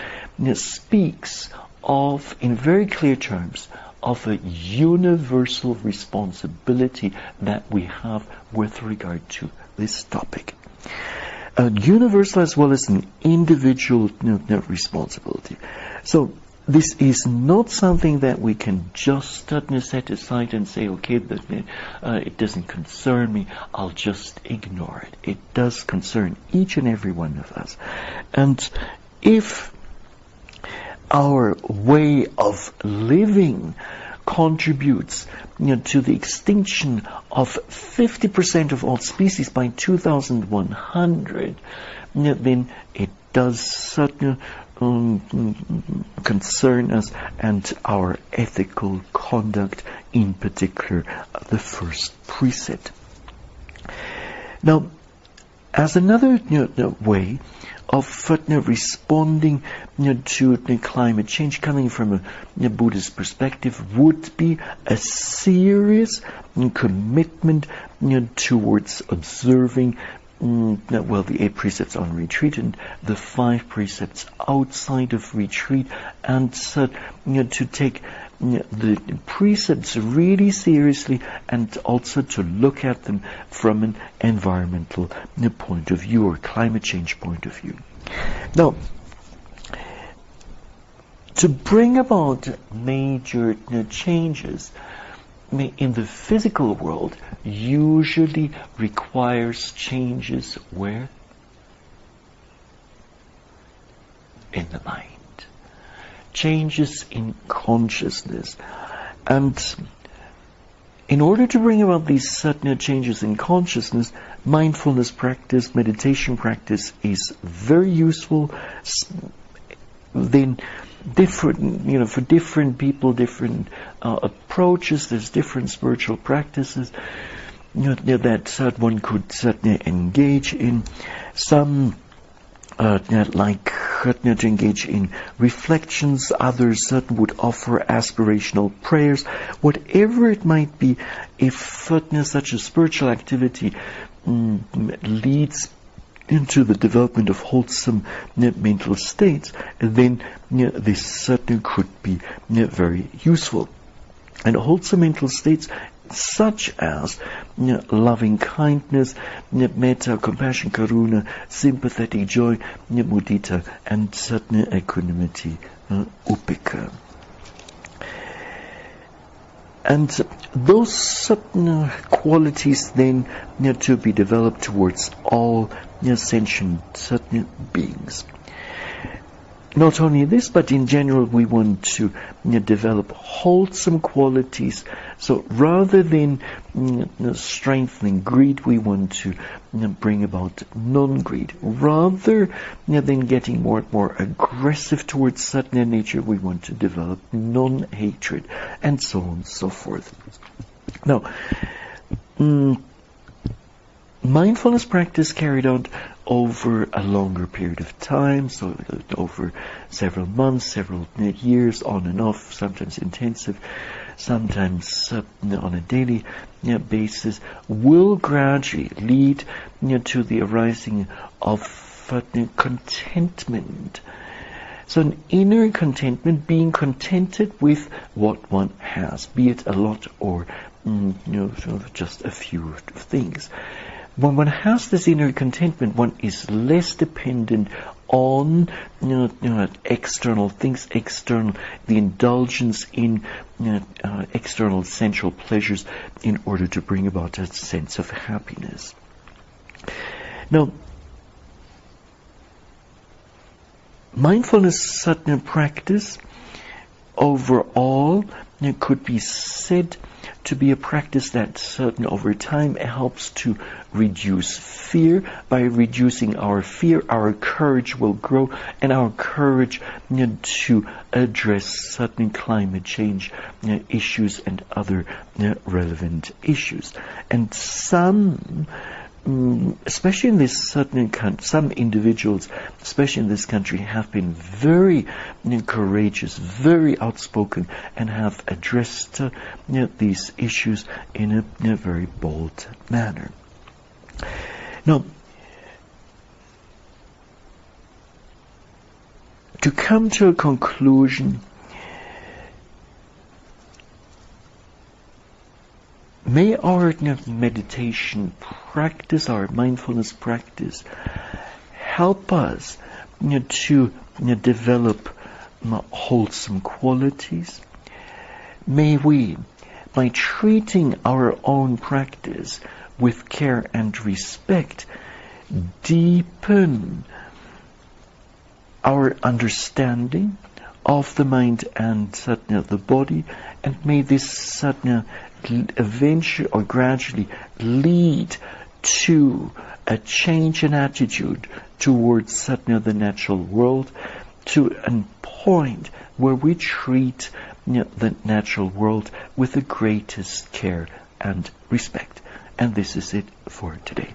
speaks of, in very clear terms, of a universal responsibility that we have with regard to this topic. Universal as well as an individual responsibility. So this is not something that we can just set aside and say, okay, it doesn't concern me, I'll just ignore it. It does concern each and every one of us. And if our way of living contributes to the extinction of 50% of all species by 2100, then it does certainly concern us and our ethical conduct, in particular the first precept. Now, as another way of responding to climate change, coming from a Buddhist perspective, would be a serious commitment towards observing the 8 precepts on retreat and the 5 precepts outside of retreat, and to take the precepts really seriously, and also to look at them from an environmental point of view or climate change point of view. Now, to bring about major changes in the physical world usually requires changes where? In the mind. Changes in consciousness. And in order to bring about these certain changes in consciousness, mindfulness practice, meditation practice is very useful. Then different, for different people, different approaches. There's different spiritual practices that one could certainly engage in. Some like to engage in reflections. Others would offer aspirational prayers. Whatever it might be, if such a spiritual activity leads into the development of wholesome mental states, then this certainly could be very useful. And wholesome mental states such as loving kindness, metta, compassion, karuna, sympathetic joy, mudita, and certainly equanimity, upekkha. And those certain qualities then to be developed towards all sentient certain beings. Not only this, but in general we want to develop wholesome qualities. So rather than strengthening greed, we want to bring about non-greed. Rather than getting more and more aggressive towards certain nature, we want to develop non-hatred, and so on and so forth. Now, mindfulness practice carried out over a longer period of time, so over several months, several years, on and off, sometimes intensive, sometimes on a daily basis, will gradually lead to the arising of contentment. So an inner contentment, being contented with what one has, be it a lot or just a few things. When one has this inner contentment, one is less dependent on external things, the indulgence in external sensual pleasures in order to bring about a sense of happiness. Now, mindfulness certain practice overall could be said to be a practice that certain over time helps to reduce fear. By reducing our fear, our courage will grow, and our courage to address certain climate change issues and other relevant issues. And some, especially in this certain country, some individuals, especially in this country, have been very courageous, very outspoken, and have addressed these issues in a very bold manner. Now, to come to a conclusion, may our meditation practice, our mindfulness practice, help us to develop wholesome qualities. May we, by treating our own practice with care and respect, deepen our understanding of the mind and sadhana the body, and may this sadhana eventually or gradually lead to a change in attitude towards sadhana the natural world, to a point where we treat the natural world with the greatest care and respect. And this is it for today.